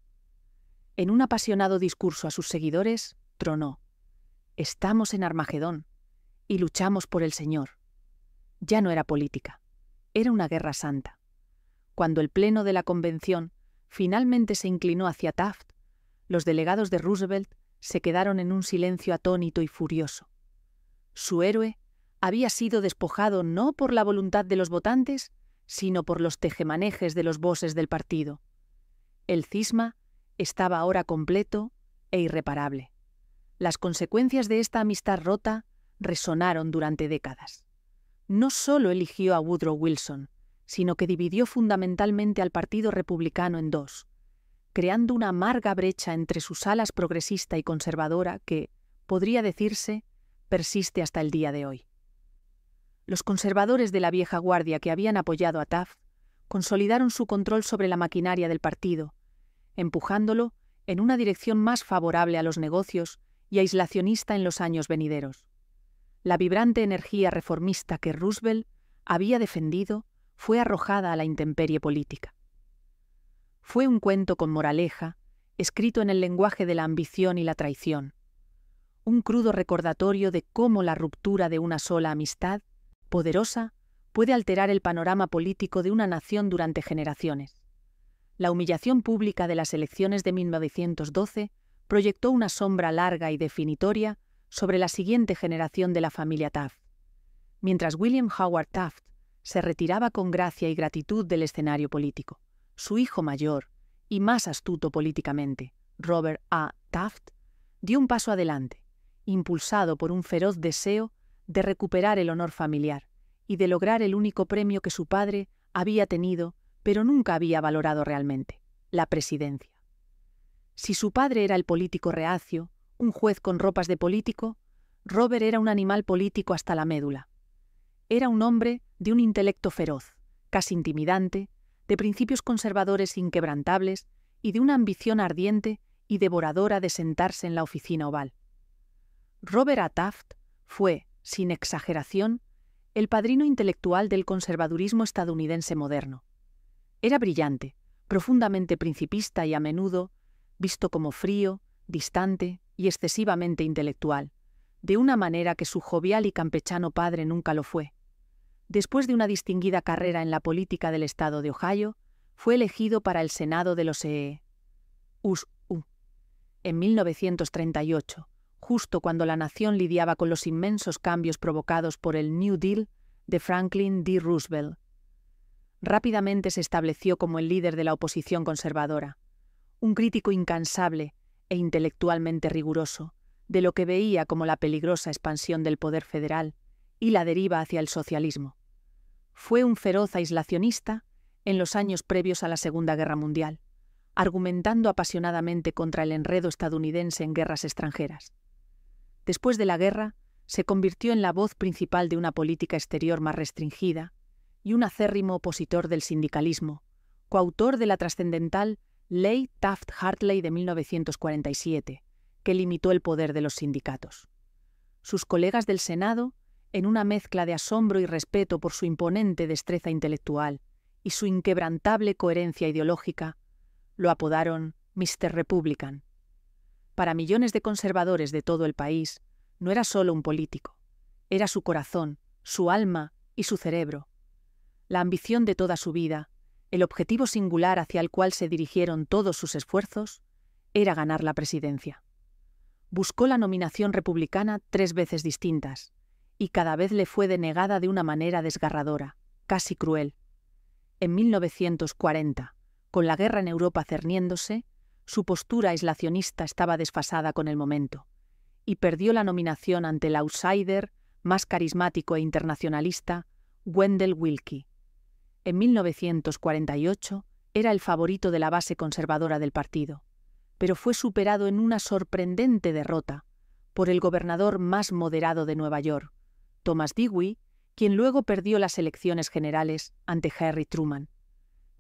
Speaker 1: En un apasionado discurso a sus seguidores, tronó: «Estamos en Armagedón y luchamos por el Señor». Ya no era política, era una guerra santa. Cuando el pleno de la convención finalmente se inclinó hacia Taft, los delegados de Roosevelt se quedaron en un silencio atónito y furioso. Su héroe había sido despojado no por la voluntad de los votantes, sino por los tejemanejes de los bosses del partido. El cisma estaba ahora completo e irreparable. Las consecuencias de esta amistad rota resonaron durante décadas. No solo eligió a Woodrow Wilson, sino que dividió fundamentalmente al Partido Republicano en dos, creando una amarga brecha entre sus alas progresista y conservadora que, podría decirse, persiste hasta el día de hoy. Los conservadores de la vieja guardia que habían apoyado a Taft consolidaron su control sobre la maquinaria del partido, empujándolo en una dirección más favorable a los negocios y aislacionista en los años venideros. La vibrante energía reformista que Roosevelt había defendido fue arrojada a la intemperie política. Fue un cuento con moraleja, escrito en el lenguaje de la ambición y la traición. Un crudo recordatorio de cómo la ruptura de una sola amistad, poderosa, puede alterar el panorama político de una nación durante generaciones. La humillación pública de las elecciones de 1912 proyectó una sombra larga y definitoria sobre la siguiente generación de la familia Taft. Mientras William Howard Taft se retiraba con gracia y gratitud del escenario político, su hijo mayor y más astuto políticamente, Robert A. Taft, dio un paso adelante, impulsado por un feroz deseo de recuperar el honor familiar y de lograr el único premio que su padre había tenido pero nunca había valorado realmente: la presidencia. Si su padre era el político reacio, un juez con ropas de político, Robert era un animal político hasta la médula. Era un hombre de un intelecto feroz, casi intimidante, de principios conservadores inquebrantables y de una ambición ardiente y devoradora de sentarse en la oficina oval. Robert A. Taft fue, sin exageración, el padrino intelectual del conservadurismo estadounidense moderno. Era brillante, profundamente principista y a menudo visto como frío, distante y excesivamente intelectual, de una manera que su jovial y campechano padre nunca lo fue. Después de una distinguida carrera en la política del estado de Ohio, fue elegido para el Senado de los USA en 1938, justo cuando la nación lidiaba con los inmensos cambios provocados por el New Deal de Franklin D. Roosevelt. Rápidamente se estableció como el líder de la oposición conservadora, un crítico incansable e intelectualmente riguroso de lo que veía como la peligrosa expansión del poder federal y la deriva hacia el socialismo. Fue un feroz aislacionista en los años previos a la Segunda Guerra Mundial, argumentando apasionadamente contra el enredo estadounidense en guerras extranjeras. Después de la guerra, se convirtió en la voz principal de una política exterior más restringida y un acérrimo opositor del sindicalismo, coautor de la trascendental Ley Taft-Hartley de 1947, que limitó el poder de los sindicatos. Sus colegas del Senado, en una mezcla de asombro y respeto por su imponente destreza intelectual y su inquebrantable coherencia ideológica, lo apodaron Mr. Republican. Para millones de conservadores de todo el país, no era solo un político, era su corazón, su alma y su cerebro. La ambición de toda su vida, el objetivo singular hacia el cual se dirigieron todos sus esfuerzos, era ganar la presidencia. Buscó la nominación republicana 3 veces distintas, y cada vez le fue denegada de una manera desgarradora, casi cruel. En 1940, con la guerra en Europa cerniéndose, su postura aislacionista estaba desfasada con el momento, y perdió la nominación ante el outsider más carismático e internacionalista, Wendell Willkie. En 1948 era el favorito de la base conservadora del partido, pero fue superado en una sorprendente derrota por el gobernador más moderado de Nueva York, Thomas Dewey, quien luego perdió las elecciones generales ante Harry Truman.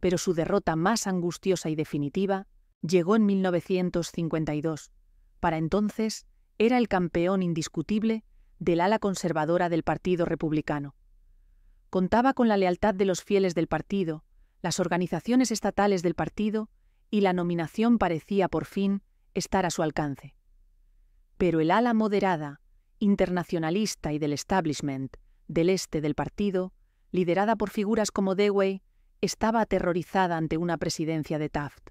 Speaker 1: Pero su derrota más angustiosa y definitiva llegó en 1952. Para entonces era el campeón indiscutible del ala conservadora del Partido Republicano. Contaba con la lealtad de los fieles del partido, las organizaciones estatales del partido, y la nominación parecía por fin estar a su alcance. Pero el ala moderada, internacionalista y del establishment del este del partido, liderada por figuras como Dewey, estaba aterrorizada ante una presidencia de Taft.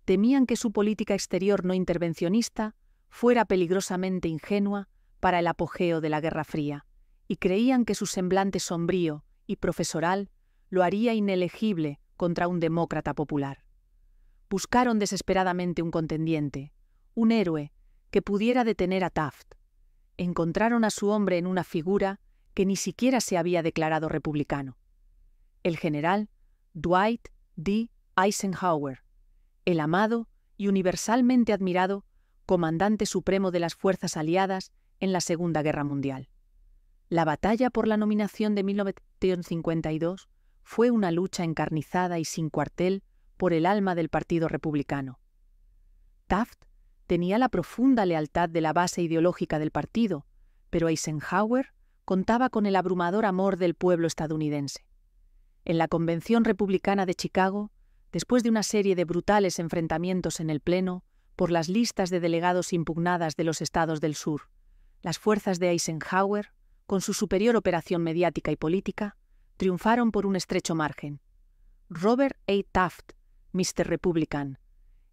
Speaker 1: Temían que su política exterior no intervencionista fuera peligrosamente ingenua para el apogeo de la Guerra Fría, y creían que su semblante sombrío y profesoral lo haría inelegible contra un demócrata popular. Buscaron desesperadamente un contendiente, un héroe que pudiera detener a Taft. Encontraron a su hombre en una figura que ni siquiera se había declarado republicano. El general Dwight D. Eisenhower, el amado y universalmente admirado comandante supremo de las fuerzas aliadas en la Segunda Guerra Mundial. La batalla por la nominación de 1952 fue una lucha encarnizada y sin cuartel por el alma del Partido Republicano. Taft tenía la profunda lealtad de la base ideológica del partido, pero Eisenhower contaba con el abrumador amor del pueblo estadounidense. En la Convención Republicana de Chicago, después de una serie de brutales enfrentamientos en el Pleno por las listas de delegados impugnadas de los estados del sur, las fuerzas de Eisenhower, con su superior operación mediática y política, triunfaron por un estrecho margen. Robert A. Taft, Mr. Republican,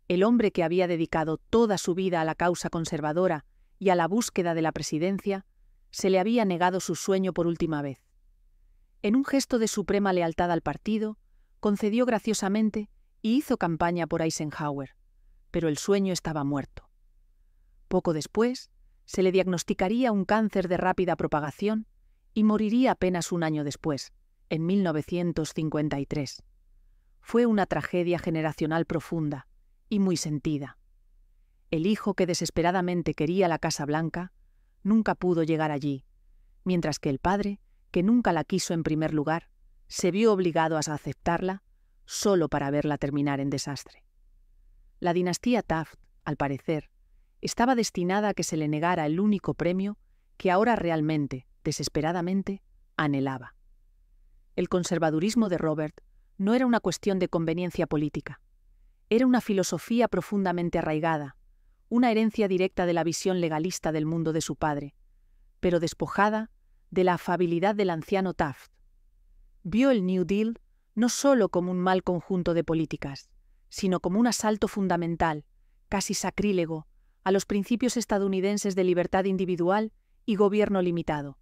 Speaker 1: el hombre que había dedicado toda su vida a la causa conservadora y a la búsqueda de la presidencia, se le había negado su sueño por última vez. En un gesto de suprema lealtad al partido, concedió graciosamente y hizo campaña por Eisenhower, pero el sueño estaba muerto. Poco después, se le diagnosticaría un cáncer de rápida propagación y moriría apenas un año después, en 1953. Fue una tragedia generacional profunda y muy sentida. El hijo que desesperadamente quería la Casa Blanca nunca pudo llegar allí, mientras que el padre, que nunca la quiso en primer lugar, se vio obligado a aceptarla solo para verla terminar en desastre. La dinastía Taft, al parecer, estaba destinada a que se le negara el único premio que ahora realmente, desesperadamente, anhelaba. El conservadurismo de Robert no era una cuestión de conveniencia política. Era una filosofía profundamente arraigada, una herencia directa de la visión legalista del mundo de su padre, pero despojada de la afabilidad del anciano Taft. Vio el New Deal no solo como un mal conjunto de políticas, sino como un asalto fundamental, casi sacrílego, a los principios estadounidenses de libertad individual y gobierno limitado.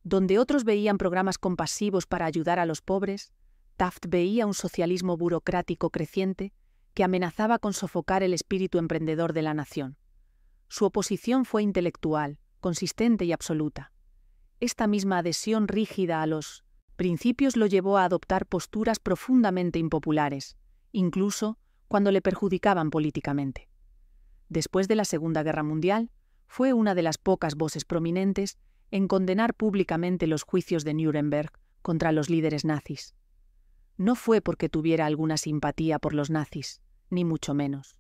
Speaker 1: Donde otros veían programas compasivos para ayudar a los pobres, Taft veía un socialismo burocrático creciente que amenazaba con sofocar el espíritu emprendedor de la nación. Su oposición fue intelectual, consistente y absoluta. Esta misma adhesión rígida a los principios lo llevó a adoptar posturas profundamente impopulares, incluso cuando le perjudicaban políticamente. Después de la Segunda Guerra Mundial, fue una de las pocas voces prominentes en condenar públicamente los juicios de Nuremberg contra los líderes nazis. No fue porque tuviera alguna simpatía por los nazis, ni mucho menos.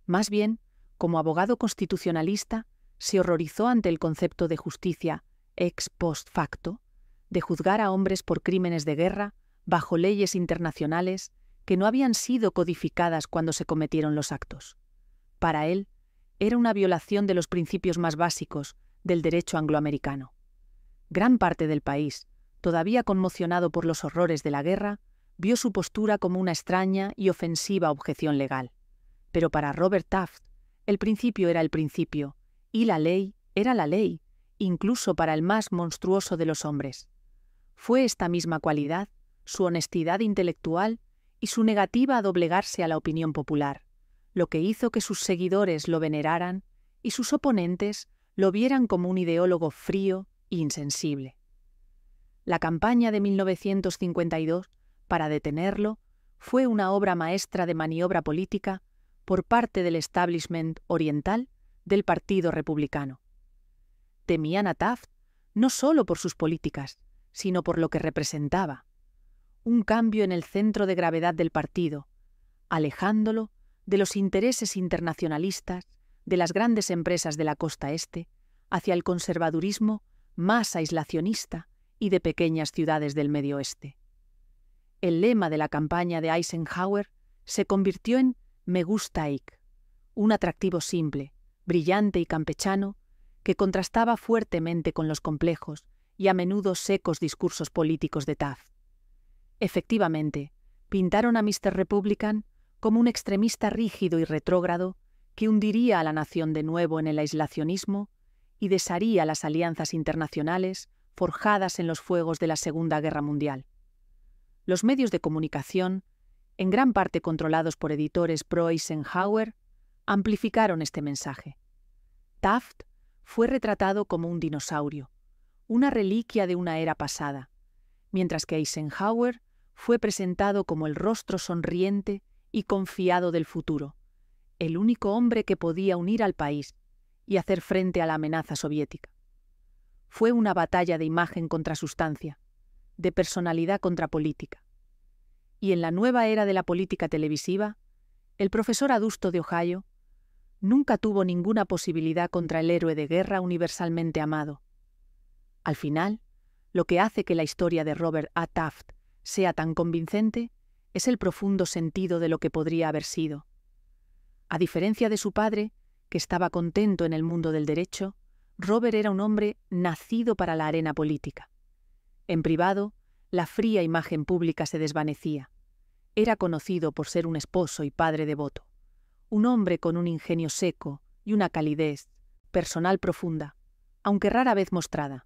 Speaker 1: Más bien, como abogado constitucionalista, se horrorizó ante el concepto de justicia ex post facto, de juzgar a hombres por crímenes de guerra bajo leyes internacionales que no habían sido codificadas cuando se cometieron los actos. Para él, era una violación de los principios más básicos del derecho angloamericano. Gran parte del país, todavía conmocionado por los horrores de la guerra, vio su postura como una extraña y ofensiva objeción legal. Pero para Robert Taft, el principio era el principio, y la ley era la ley, incluso para el más monstruoso de los hombres. Fue esta misma cualidad, su honestidad intelectual y su negativa a doblegarse a la opinión popular, lo que hizo que sus seguidores lo veneraran y sus oponentes lo vieran como un ideólogo frío e insensible. La campaña de 1952, para detenerlo, fue una obra maestra de maniobra política por parte del establishment oriental del Partido Republicano. Temían a Taft no solo por sus políticas, sino por lo que representaba: un cambio en el centro de gravedad del partido, alejándolo de los intereses internacionalistas de las grandes empresas de la costa este hacia el conservadurismo más aislacionista y de pequeñas ciudades del Medio Oeste. El lema de la campaña de Eisenhower se convirtió en «Me gusta Ike», un atractivo simple, brillante y campechano, que contrastaba fuertemente con los complejos y a menudo secos discursos políticos de Taft. Efectivamente, pintaron a Mr. Republican como un extremista rígido y retrógrado que hundiría a la nación de nuevo en el aislacionismo y desharía las alianzas internacionales forjadas en los fuegos de la Segunda Guerra Mundial. Los medios de comunicación, en gran parte controlados por editores pro-Eisenhower, amplificaron este mensaje. Taft fue retratado como un dinosaurio, una reliquia de una era pasada, mientras que Eisenhower fue presentado como el rostro sonriente y confiado del futuro, el único hombre que podía unir al país y hacer frente a la amenaza soviética. Fue una batalla de imagen contra sustancia, de personalidad contra política. Y en la nueva era de la política televisiva, el profesor adusto de Ohio nunca tuvo ninguna posibilidad contra el héroe de guerra universalmente amado. Al final, lo que hace que la historia de Robert A. Taft sea tan convincente es el profundo sentido de lo que podría haber sido. A diferencia de su padre, que estaba contento en el mundo del derecho, Robert era un hombre nacido para la arena política. En privado, la fría imagen pública se desvanecía. Era conocido por ser un esposo y padre devoto, un hombre con un ingenio seco y una calidez personal profunda, aunque rara vez mostrada.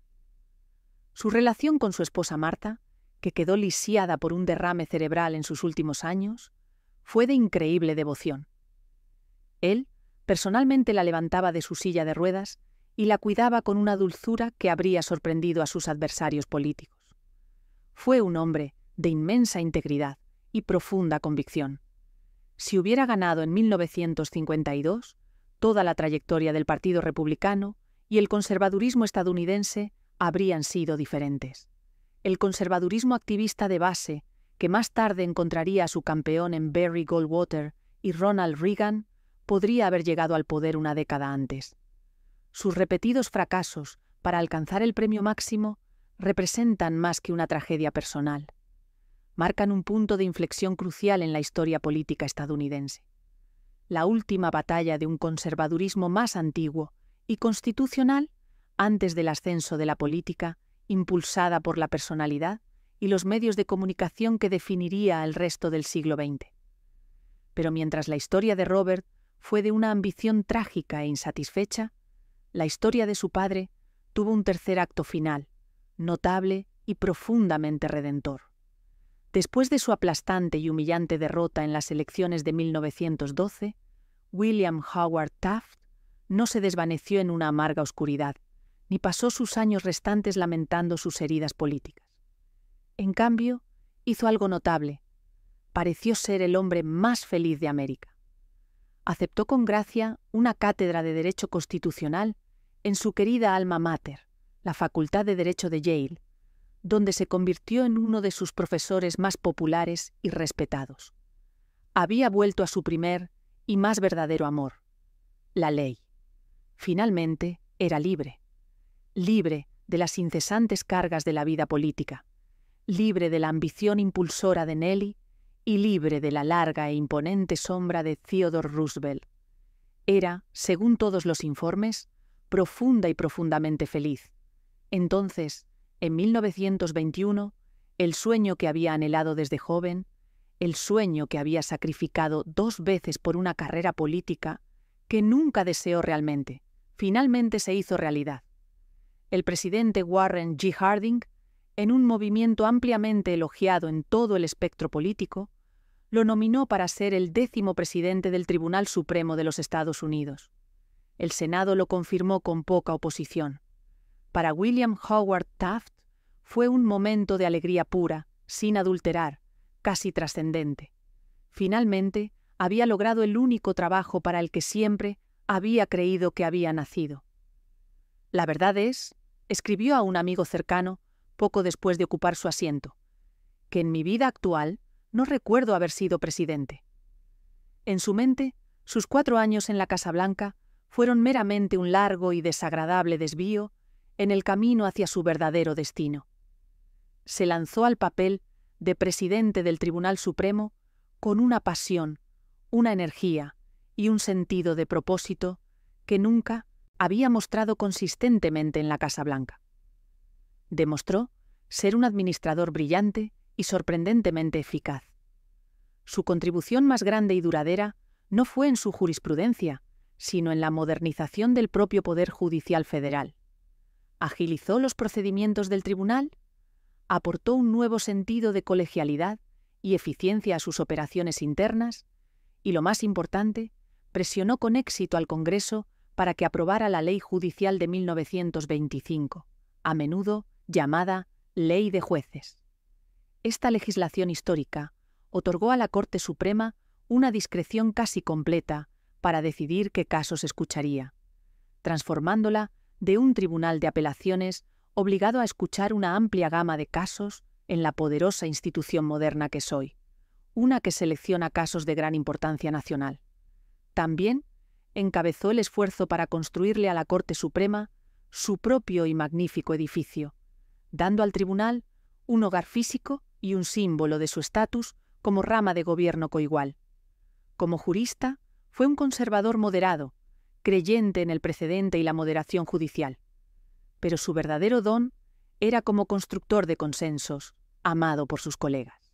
Speaker 1: Su relación con su esposa Martha, que quedó lisiada por un derrame cerebral en sus últimos años, fue de increíble devoción. Él personalmente la levantaba de su silla de ruedas y la cuidaba con una dulzura que habría sorprendido a sus adversarios políticos. Fue un hombre de inmensa integridad y profunda convicción. Si hubiera ganado en 1952, toda la trayectoria del Partido Republicano y el conservadurismo estadounidense habrían sido diferentes. El conservadurismo activista de base, que más tarde encontraría a su campeón en Barry Goldwater y Ronald Reagan, podría haber llegado al poder una década antes. Sus repetidos fracasos para alcanzar el premio máximo representan más que una tragedia personal. Marcan un punto de inflexión crucial en la historia política estadounidense. La última batalla de un conservadurismo más antiguo y constitucional antes del ascenso de la política, impulsada por la personalidad y los medios de comunicación que definiría el resto del siglo XX. Pero mientras la historia de Robert fue de una ambición trágica e insatisfecha, la historia de su padre tuvo un tercer acto final, notable y profundamente redentor. Después de su aplastante y humillante derrota en las elecciones de 1912, William Howard Taft no se desvaneció en una amarga oscuridad, ni pasó sus años restantes lamentando sus heridas políticas. En cambio, hizo algo notable. Pareció ser el hombre más feliz de América. Aceptó con gracia una cátedra de Derecho Constitucional en su querida alma mater, la Facultad de Derecho de Yale, donde se convirtió en uno de sus profesores más populares y respetados. Había vuelto a su primer y más verdadero amor, la ley. Finalmente, era libre. Libre de las incesantes cargas de la vida política, libre de la ambición impulsora de Nelly y libre de la larga e imponente sombra de Theodore Roosevelt. Era, según todos los informes, profunda y profundamente feliz. Entonces, en 1921, el sueño que había anhelado desde joven, el sueño que había sacrificado 2 veces por una carrera política que nunca deseó realmente, finalmente se hizo realidad. El presidente Warren G. Harding, en un movimiento ampliamente elogiado en todo el espectro político, lo nominó para ser el 10º presidente del Tribunal Supremo de los Estados Unidos. El Senado lo confirmó con poca oposición. Para William Howard Taft fue un momento de alegría pura, sin adulterar, casi trascendente. Finalmente, había logrado el único trabajo para el que siempre había creído que había nacido. La verdad es, escribió a un amigo cercano, poco después de ocupar su asiento, que en mi vida actual no recuerdo haber sido presidente. En su mente, sus 4 años en la Casa Blanca fueron meramente un largo y desagradable desvío en el camino hacia su verdadero destino. Se lanzó al papel de presidente del Tribunal Supremo con una pasión, una energía y un sentido de propósito que nunca había mostrado consistentemente en la Casa Blanca. Demostró ser un administrador brillante y sorprendentemente eficaz. Su contribución más grande y duradera no fue en su jurisprudencia, sino en la modernización del propio Poder Judicial Federal. Agilizó los procedimientos del tribunal, aportó un nuevo sentido de colegialidad y eficiencia a sus operaciones internas y, lo más importante, presionó con éxito al Congreso para que aprobara la Ley Judicial de 1925, a menudo llamada Ley de Jueces. Esta legislación histórica otorgó a la Corte Suprema una discreción casi completa para decidir qué casos escucharía, transformándola de un tribunal de apelaciones obligado a escuchar una amplia gama de casos en la poderosa institución moderna que es hoy, una que selecciona casos de gran importancia nacional. También encabezó el esfuerzo para construirle a la Corte Suprema su propio y magnífico edificio, dando al tribunal un hogar físico y un símbolo de su estatus como rama de gobierno coigual. Como jurista, fue un conservador moderado, creyente en el precedente y la moderación judicial. Pero su verdadero don era como constructor de consensos, amado por sus colegas.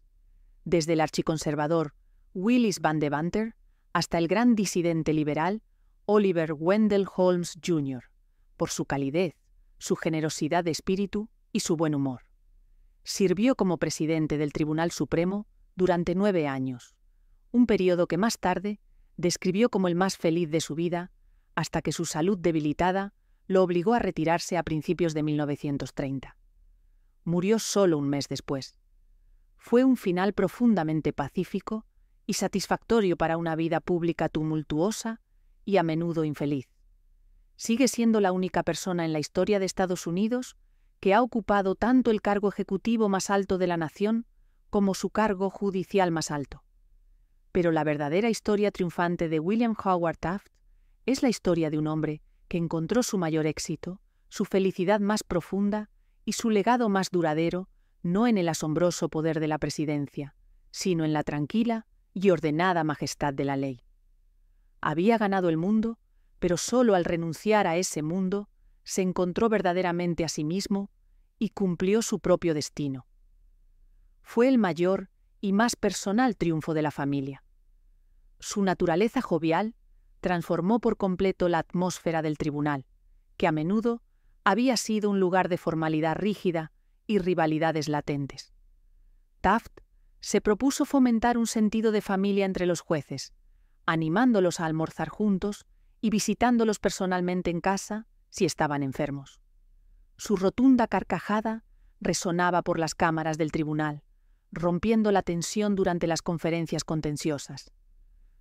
Speaker 1: Desde el archiconservador Willis Van Devanter hasta el gran disidente liberal Oliver Wendell Holmes Jr., por su calidez, su generosidad de espíritu y su buen humor. Sirvió como presidente del Tribunal Supremo durante 9 años, un periodo que más tarde describió como el más feliz de su vida, hasta que su salud debilitada lo obligó a retirarse a principios de 1930. Murió solo un mes después. Fue un final profundamente pacífico y satisfactorio para una vida pública tumultuosa y a menudo infeliz. Sigue siendo la única persona en la historia de Estados Unidos que ha ocupado tanto el cargo ejecutivo más alto de la nación como su cargo judicial más alto. Pero la verdadera historia triunfante de William Howard Taft es la historia de un hombre que encontró su mayor éxito, su felicidad más profunda y su legado más duradero no en el asombroso poder de la presidencia, sino en la tranquila y ordenada majestad de la ley. Había ganado el mundo, pero solo al renunciar a ese mundo se encontró verdaderamente a sí mismo y cumplió su propio destino. Fue el mayor y más personal triunfo de la familia. Su naturaleza jovial transformó por completo la atmósfera del tribunal, que a menudo había sido un lugar de formalidad rígida y rivalidades latentes. Taft se propuso fomentar un sentido de familia entre los jueces, animándolos a almorzar juntos y visitándolos personalmente en casa si estaban enfermos. Su rotunda carcajada resonaba por las cámaras del tribunal, rompiendo la tensión durante las conferencias contenciosas.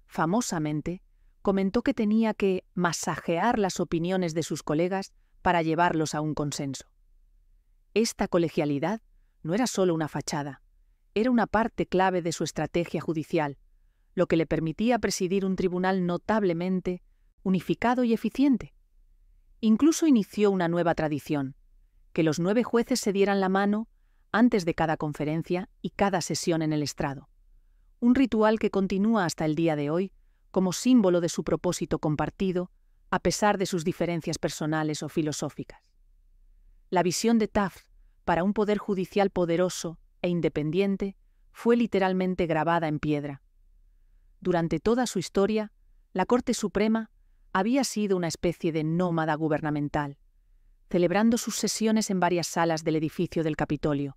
Speaker 1: Famosamente, comentó que tenía que masajear las opiniones de sus colegas para llevarlos a un consenso. Esta colegialidad no era solo una fachada, era una parte clave de su estrategia judicial, lo que le permitía presidir un tribunal notablemente unificado y eficiente. Incluso inició una nueva tradición, que los 9 jueces se dieran la mano antes de cada conferencia y cada sesión en el estrado, un ritual que continúa hasta el día de hoy como símbolo de su propósito compartido, a pesar de sus diferencias personales o filosóficas. La visión de Taft para un poder judicial poderoso e independiente fue literalmente grabada en piedra. Durante toda su historia, la Corte Suprema había sido una especie de nómada gubernamental, celebrando sus sesiones en varias salas del edificio del Capitolio,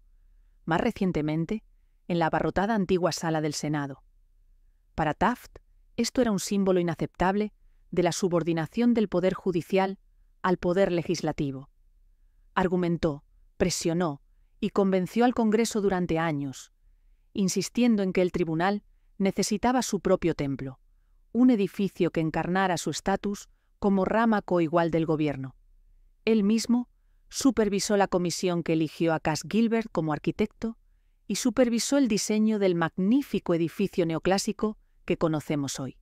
Speaker 1: más recientemente en la abarrotada antigua sala del Senado. Para Taft, esto era un símbolo inaceptable de la subordinación del poder judicial al poder legislativo. Argumentó, presionó y convenció al Congreso durante años, insistiendo en que el tribunal necesitaba su propio templo, un edificio que encarnara su estatus como rama coigual del gobierno. Él mismo supervisó la comisión que eligió a Cass Gilbert como arquitecto y supervisó el diseño del magnífico edificio neoclásico que conocemos hoy,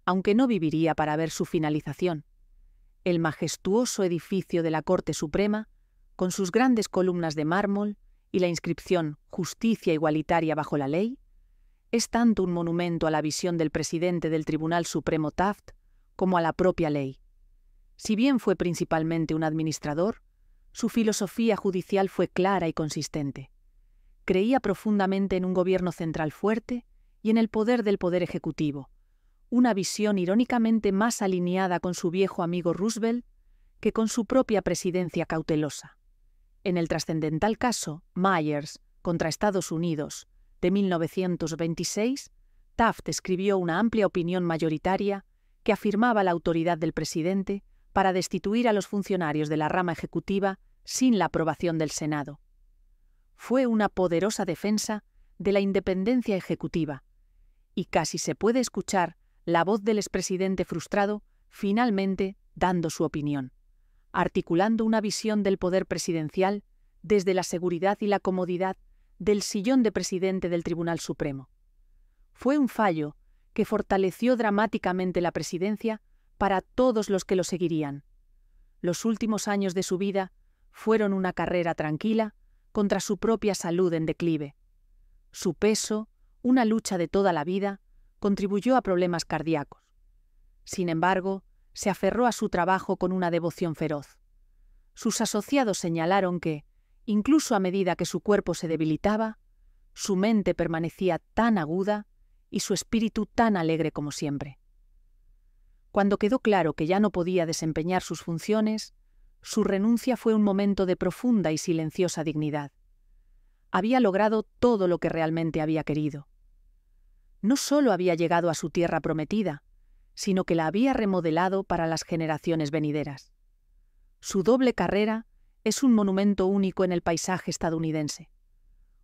Speaker 1: aunque no viviría para ver su finalización. El majestuoso edificio de la Corte Suprema, con sus grandes columnas de mármol y la inscripción «Justicia igualitaria bajo la ley», es tanto un monumento a la visión del presidente del Tribunal Supremo Taft como a la propia ley. Si bien fue principalmente un administrador, su filosofía judicial fue clara y consistente. Creía profundamente en un gobierno central fuerte y en el poder del poder ejecutivo, una visión irónicamente más alineada con su viejo amigo Roosevelt que con su propia presidencia cautelosa. En el trascendental caso Myers contra Estados Unidos de 1926, Taft escribió una amplia opinión mayoritaria que afirmaba la autoridad del presidente para destituir a los funcionarios de la rama ejecutiva sin la aprobación del Senado. Fue una poderosa defensa de la independencia ejecutiva, y casi se puede escuchar la voz del expresidente frustrado finalmente dando su opinión, articulando una visión del poder presidencial desde la seguridad y la comodidad del sillón de presidente del Tribunal Supremo. Fue un fallo que fortaleció dramáticamente la presidencia para todos los que lo seguirían. Los últimos años de su vida fueron una carrera tranquila contra su propia salud en declive. Su peso, una lucha de toda la vida, contribuyó a problemas cardíacos. Sin embargo, se aferró a su trabajo con una devoción feroz. Sus asociados señalaron que, incluso a medida que su cuerpo se debilitaba, su mente permanecía tan aguda y su espíritu tan alegre como siempre. Cuando quedó claro que ya no podía desempeñar sus funciones, su renuncia fue un momento de profunda y silenciosa dignidad. Había logrado todo lo que realmente había querido. No solo había llegado a su tierra prometida, sino que la había remodelado para las generaciones venideras. Su doble carrera es un monumento único en el paisaje estadounidense.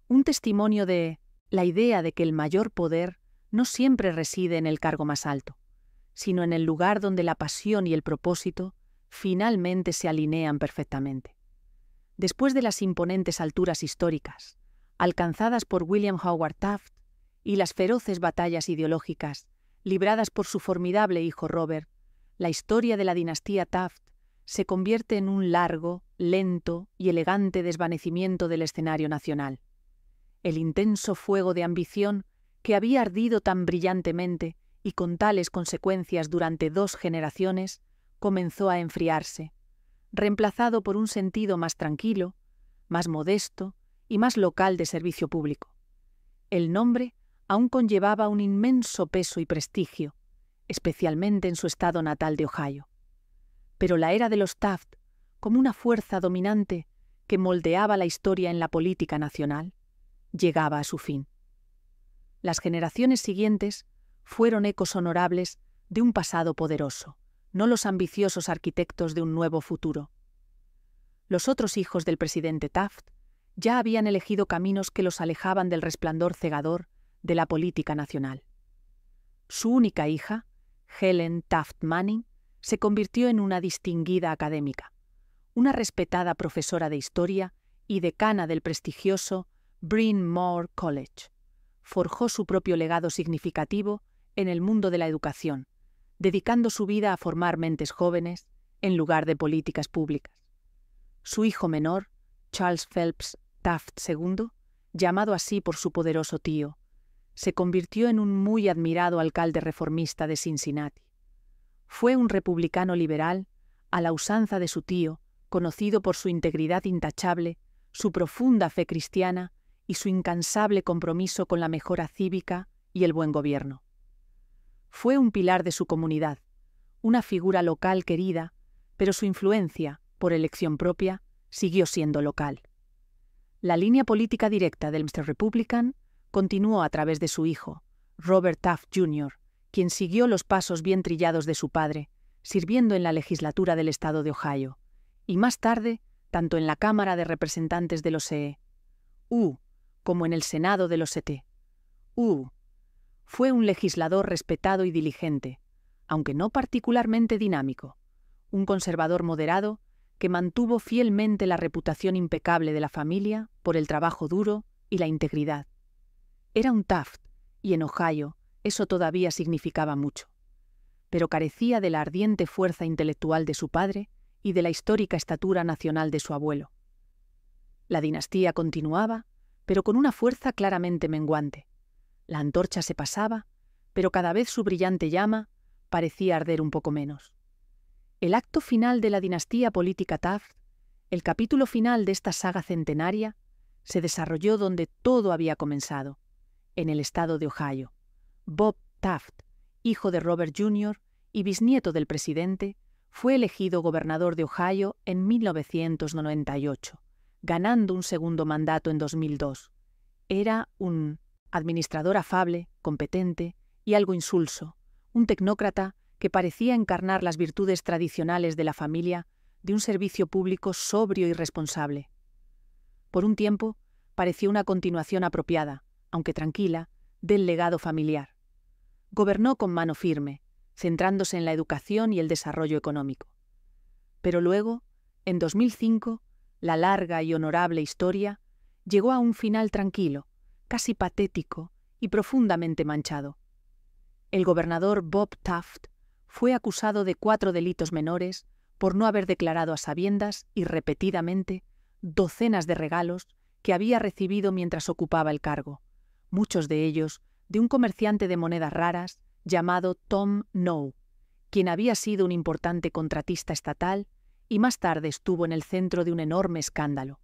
Speaker 1: Un testimonio de la idea de que el mayor poder no siempre reside en el cargo más alto, sino en el lugar donde la pasión y el propósito finalmente se alinean perfectamente. Después de las imponentes alturas históricas, alcanzadas por William Howard Taft, y las feroces batallas ideológicas libradas por su formidable hijo Robert, la historia de la dinastía Taft se convierte en un largo, lento y elegante desvanecimiento del escenario nacional. El intenso fuego de ambición que había ardido tan brillantemente y con tales consecuencias durante 2 generaciones comenzó a enfriarse, reemplazado por un sentido más tranquilo, más modesto y más local de servicio público. El nombre aún conllevaba un inmenso peso y prestigio, especialmente en su estado natal de Ohio. Pero la era de los Taft, como una fuerza dominante que moldeaba la historia en la política nacional, llegaba a su fin. Las generaciones siguientes fueron ecos honorables de un pasado poderoso, no los ambiciosos arquitectos de un nuevo futuro. Los otros hijos del presidente Taft ya habían elegido caminos que los alejaban del resplandor cegador de la política nacional. Su única hija, Helen Taft Manning, se convirtió en una distinguida académica, una respetada profesora de historia y decana del prestigioso Bryn Mawr College. Forjó su propio legado significativo en el mundo de la educación, dedicando su vida a formar mentes jóvenes en lugar de políticas públicas. Su hijo menor, Charles Phelps Taft II, llamado así por su poderoso tío, se convirtió en un muy admirado alcalde reformista de Cincinnati. Fue un republicano liberal, a la usanza de su tío, conocido por su integridad intachable, su profunda fe cristiana y su incansable compromiso con la mejora cívica y el buen gobierno. Fue un pilar de su comunidad, una figura local querida, pero su influencia, por elección propia, siguió siendo local. La línea política directa del Mr. Republican continuó a través de su hijo, Robert Taft Jr., quien siguió los pasos bien trillados de su padre, sirviendo en la legislatura del estado de Ohio, y más tarde, tanto en la Cámara de Representantes de los E.U. como en el Senado de los E.T.U. Fue un legislador respetado y diligente, aunque no particularmente dinámico, un conservador moderado que mantuvo fielmente la reputación impecable de la familia por el trabajo duro y la integridad. Era un Taft, y en Ohio eso todavía significaba mucho, pero carecía de la ardiente fuerza intelectual de su padre y de la histórica estatura nacional de su abuelo. La dinastía continuaba, pero con una fuerza claramente menguante. La antorcha se pasaba, pero cada vez su brillante llama parecía arder un poco menos. El acto final de la dinastía política Taft, el capítulo final de esta saga centenaria, se desarrolló donde todo había comenzado, en el estado de Ohio. Bob Taft, hijo de Robert Jr. y bisnieto del presidente, fue elegido gobernador de Ohio en 1998, ganando un segundo mandato en 2002. Era un administrador afable, competente y algo insulso, un tecnócrata que parecía encarnar las virtudes tradicionales de la familia de un servicio público sobrio y responsable. Por un tiempo, pareció una continuación apropiada, aunque tranquila, del legado familiar. Gobernó con mano firme, centrándose en la educación y el desarrollo económico. Pero luego, en 2005, la larga y honorable historia llegó a un final tranquilo, casi patético y profundamente manchado. El gobernador Bob Taft fue acusado de 4 delitos menores por no haber declarado a sabiendas y repetidamente docenas de regalos que había recibido mientras ocupaba el cargo, muchos de ellos de un comerciante de monedas raras llamado Tom Noe, quien había sido un importante contratista estatal y más tarde estuvo en el centro de un enorme escándalo.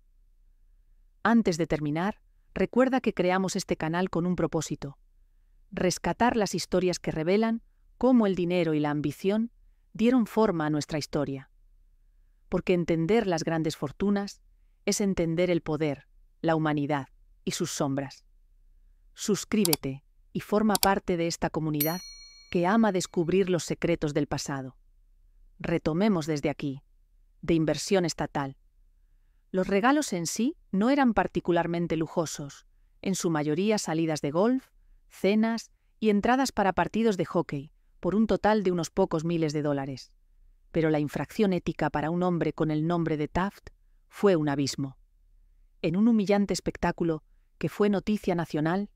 Speaker 1: Antes de terminar, recuerda que creamos este canal con un propósito: rescatar las historias que revelan cómo el dinero y la ambición dieron forma a nuestra historia. Porque entender las grandes fortunas es entender el poder, la humanidad y sus sombras. Suscríbete y forma parte de esta comunidad que ama descubrir los secretos del pasado. Retomemos desde aquí, de inversión estatal. Los regalos en sí no eran particularmente lujosos, en su mayoría salidas de golf, cenas y entradas para partidos de hockey, por un total de unos pocos miles de dólares. Pero la infracción ética para un hombre con el nombre de Taft fue un abismo. En un humillante espectáculo que fue noticia nacional,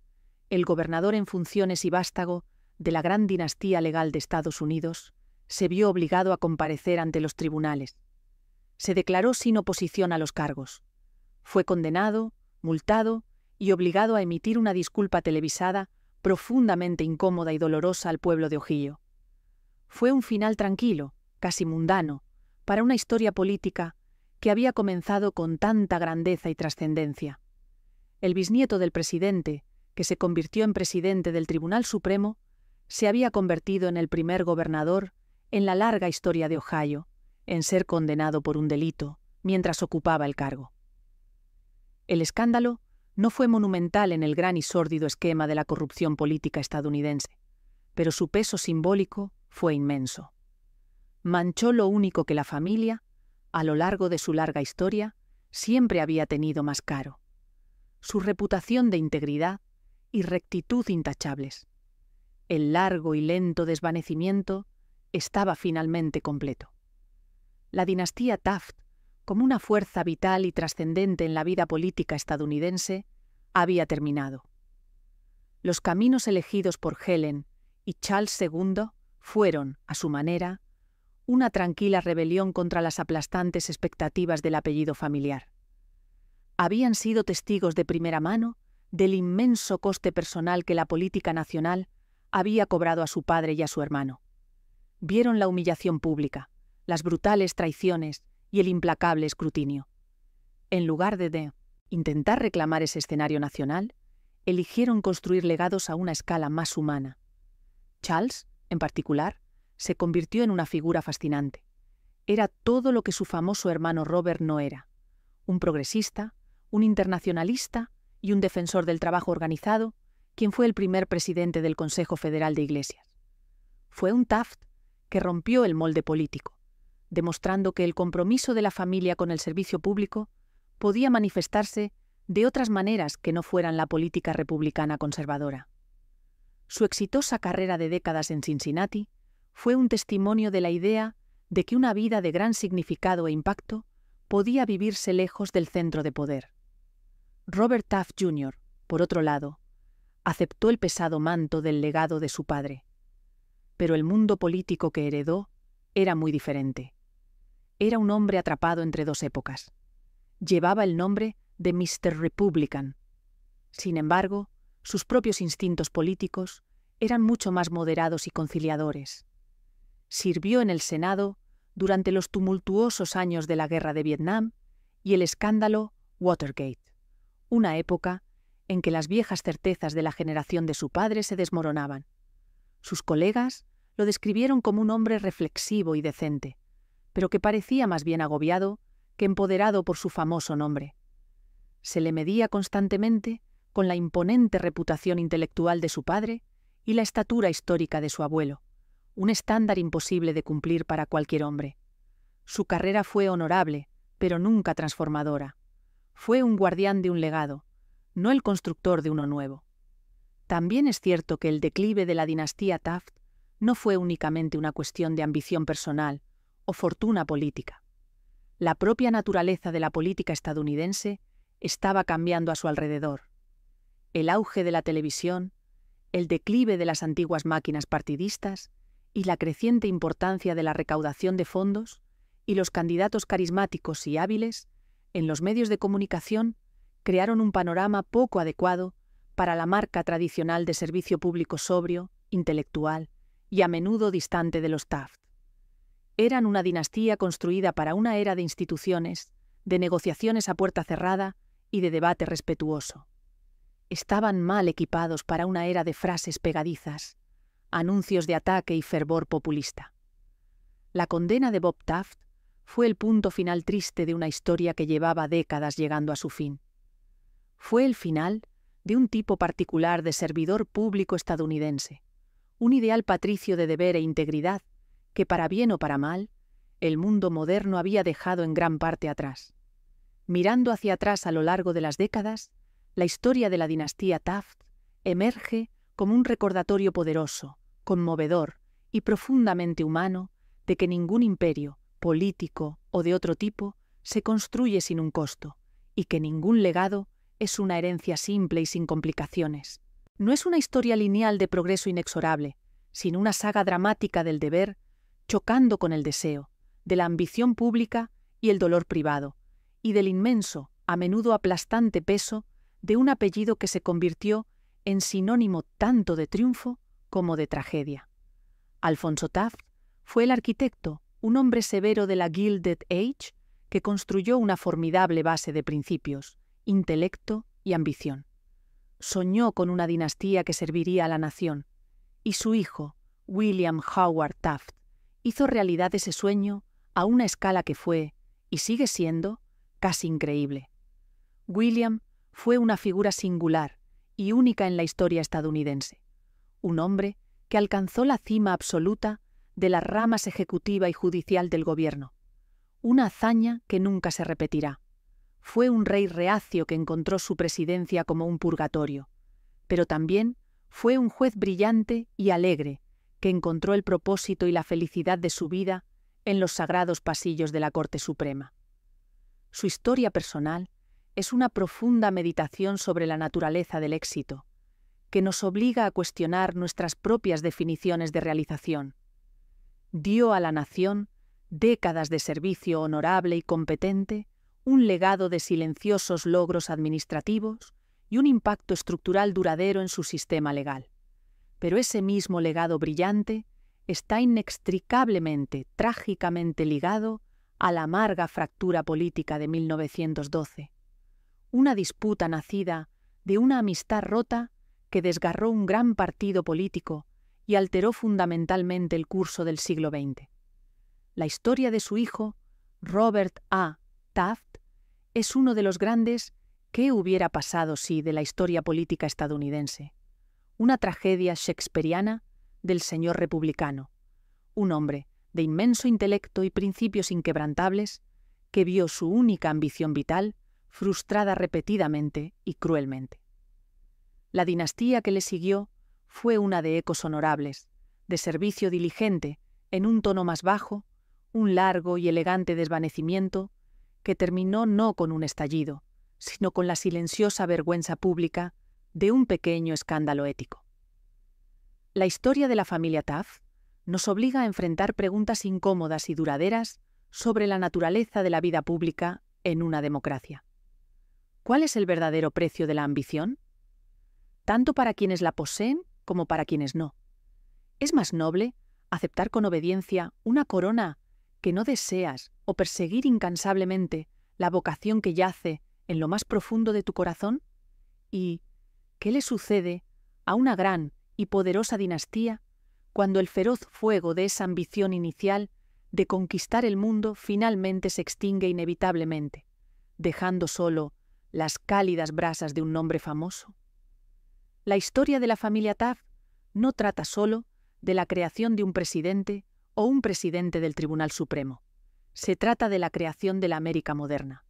Speaker 1: el gobernador en funciones y vástago de la gran dinastía legal de Estados Unidos se vio obligado a comparecer ante los tribunales. Se declaró sin oposición a los cargos. Fue condenado, multado y obligado a emitir una disculpa televisada profundamente incómoda y dolorosa al pueblo de Ohio. Fue un final tranquilo, casi mundano, para una historia política que había comenzado con tanta grandeza y trascendencia. El bisnieto del presidente, que se convirtió en presidente del Tribunal Supremo, se había convertido en el primer gobernador en la larga historia de Ohio en ser condenado por un delito mientras ocupaba el cargo. El escándalo no fue monumental en el gran y sórdido esquema de la corrupción política estadounidense, pero su peso simbólico fue inmenso. Manchó lo único que la familia, a lo largo de su larga historia, siempre había tenido más caro: su reputación de integridad y rectitud intachables. El largo y lento desvanecimiento estaba finalmente completo. La dinastía Taft, como una fuerza vital y trascendente en la vida política estadounidense, había terminado. Los caminos elegidos por Helen y Charles II fueron, a su manera, una tranquila rebelión contra las aplastantes expectativas del apellido familiar. Habían sido testigos de primera mano del inmenso coste personal que la política nacional había cobrado a su padre y a su hermano. Vieron la humillación pública, las brutales traiciones y el implacable escrutinio. En lugar de intentar reclamar ese escenario nacional, eligieron construir legados a una escala más humana. Charles, en particular, se convirtió en una figura fascinante. Era todo lo que su famoso hermano Robert no era: un progresista, un internacionalista y un defensor del trabajo organizado, quien fue el primer presidente del Consejo Federal de Iglesias. Fue un Taft que rompió el molde político, demostrando que el compromiso de la familia con el servicio público podía manifestarse de otras maneras que no fueran la política republicana conservadora. Su exitosa carrera de décadas en Cincinnati fue un testimonio de la idea de que una vida de gran significado e impacto podía vivirse lejos del centro de poder. Robert Taft Jr., por otro lado, aceptó el pesado manto del legado de su padre. Pero el mundo político que heredó era muy diferente. Era un hombre atrapado entre dos épocas. Llevaba el nombre de Mr. Republican. Sin embargo, sus propios instintos políticos eran mucho más moderados y conciliadores. Sirvió en el Senado durante los tumultuosos años de la Guerra de Vietnam y el escándalo Watergate, una época en que las viejas certezas de la generación de su padre se desmoronaban. Sus colegas lo describieron como un hombre reflexivo y decente, pero que parecía más bien agobiado que empoderado por su famoso nombre. Se le medía constantemente con la imponente reputación intelectual de su padre y la estatura histórica de su abuelo, un estándar imposible de cumplir para cualquier hombre. Su carrera fue honorable, pero nunca transformadora. Fue un guardián de un legado, no el constructor de uno nuevo. También es cierto que el declive de la dinastía Taft no fue únicamente una cuestión de ambición personal o fortuna política. La propia naturaleza de la política estadounidense estaba cambiando a su alrededor. El auge de la televisión, el declive de las antiguas máquinas partidistas y la creciente importancia de la recaudación de fondos y los candidatos carismáticos y hábiles en los medios de comunicación crearon un panorama poco adecuado para la marca tradicional de servicio público sobrio, intelectual y a menudo distante de los Taft. Eran una dinastía construida para una era de instituciones, de negociaciones a puerta cerrada y de debate respetuoso. Estaban mal equipados para una era de frases pegadizas, anuncios de ataque y fervor populista. La condena de Bob Taft fue el punto final triste de una historia que llevaba décadas llegando a su fin. Fue el final de un tipo particular de servidor público estadounidense, un ideal patricio de deber e integridad que, para bien o para mal, el mundo moderno había dejado en gran parte atrás. Mirando hacia atrás a lo largo de las décadas, la historia de la dinastía Taft emerge como un recordatorio poderoso, conmovedor y profundamente humano de que ningún imperio, político o de otro tipo, se construye sin un costo, y que ningún legado es una herencia simple y sin complicaciones. No es una historia lineal de progreso inexorable, sino una saga dramática del deber, chocando con el deseo, de la ambición pública y el dolor privado, y del inmenso, a menudo aplastante peso de un apellido que se convirtió en sinónimo tanto de triunfo como de tragedia. Alfonso Taft fue el arquitecto, un hombre severo de la Gilded Age, que construyó una formidable base de principios, intelecto y ambición. Soñó con una dinastía que serviría a la nación, y su hijo, William Howard Taft, hizo realidad ese sueño a una escala que fue, y sigue siendo, casi increíble. William fue una figura singular y única en la historia estadounidense, un hombre que alcanzó la cima absoluta de las ramas ejecutiva y judicial del gobierno, una hazaña que nunca se repetirá. Fue un rey reacio que encontró su presidencia como un purgatorio, pero también fue un juez brillante y alegre que encontró el propósito y la felicidad de su vida en los sagrados pasillos de la Corte Suprema. Su historia personal es una profunda meditación sobre la naturaleza del éxito, que nos obliga a cuestionar nuestras propias definiciones de realización. Dio a la nación décadas de servicio honorable y competente, un legado de silenciosos logros administrativos y un impacto estructural duradero en su sistema legal. Pero ese mismo legado brillante está inextricablemente, trágicamente ligado a la amarga fractura política de 1912, una disputa nacida de una amistad rota que desgarró un gran partido político y alteró fundamentalmente el curso del siglo XX. La historia de su hijo, Robert A. Taft, es uno de los grandes ¿qué hubiera pasado si? De la historia política estadounidense. Una tragedia shakespeariana del señor republicano, un hombre de inmenso intelecto y principios inquebrantables que vio su única ambición vital frustrada repetidamente y cruelmente. La dinastía que le siguió fue una de ecos honorables, de servicio diligente, en un tono más bajo, un largo y elegante desvanecimiento que terminó no con un estallido, sino con la silenciosa vergüenza pública de un pequeño escándalo ético. La historia de la familia Taft nos obliga a enfrentar preguntas incómodas y duraderas sobre la naturaleza de la vida pública en una democracia. ¿Cuál es el verdadero precio de la ambición? tanto para quienes la poseen como para quienes no. Es más noble aceptar con obediencia una corona que no deseas o perseguir incansablemente la vocación que yace en lo más profundo de tu corazón. ¿Y qué le sucede a una gran y poderosa dinastía cuando el feroz fuego de esa ambición inicial de conquistar el mundo finalmente se extingue inevitablemente, dejando solo las cálidas brasas de un nombre famoso? La historia de la familia Taft no trata solo de la creación de un presidente o un presidente del Tribunal Supremo. Se trata de la creación de la América moderna.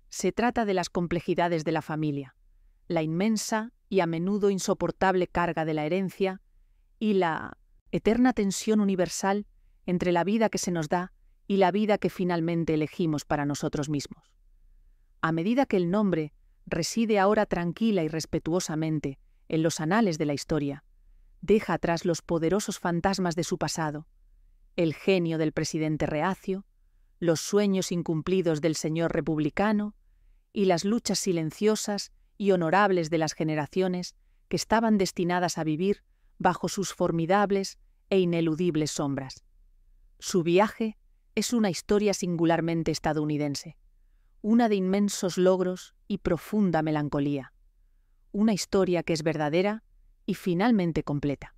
Speaker 1: Se trata de las complejidades de la familia, la inmensa y a menudo insoportable carga de la herencia y la eterna tensión universal entre la vida que se nos da y la vida que finalmente elegimos para nosotros mismos. A medida que el nombre reside ahora tranquila y respetuosamente en los anales de la historia, deja atrás los poderosos fantasmas de su pasado, el genio del presidente reacio, los sueños incumplidos del señor republicano y las luchas silenciosas y honorables de las generaciones que estaban destinadas a vivir bajo sus formidables e ineludibles sombras. Su viaje es una historia singularmente estadounidense, una de inmensos logros y profunda melancolía, una historia que es verdadera y finalmente completa.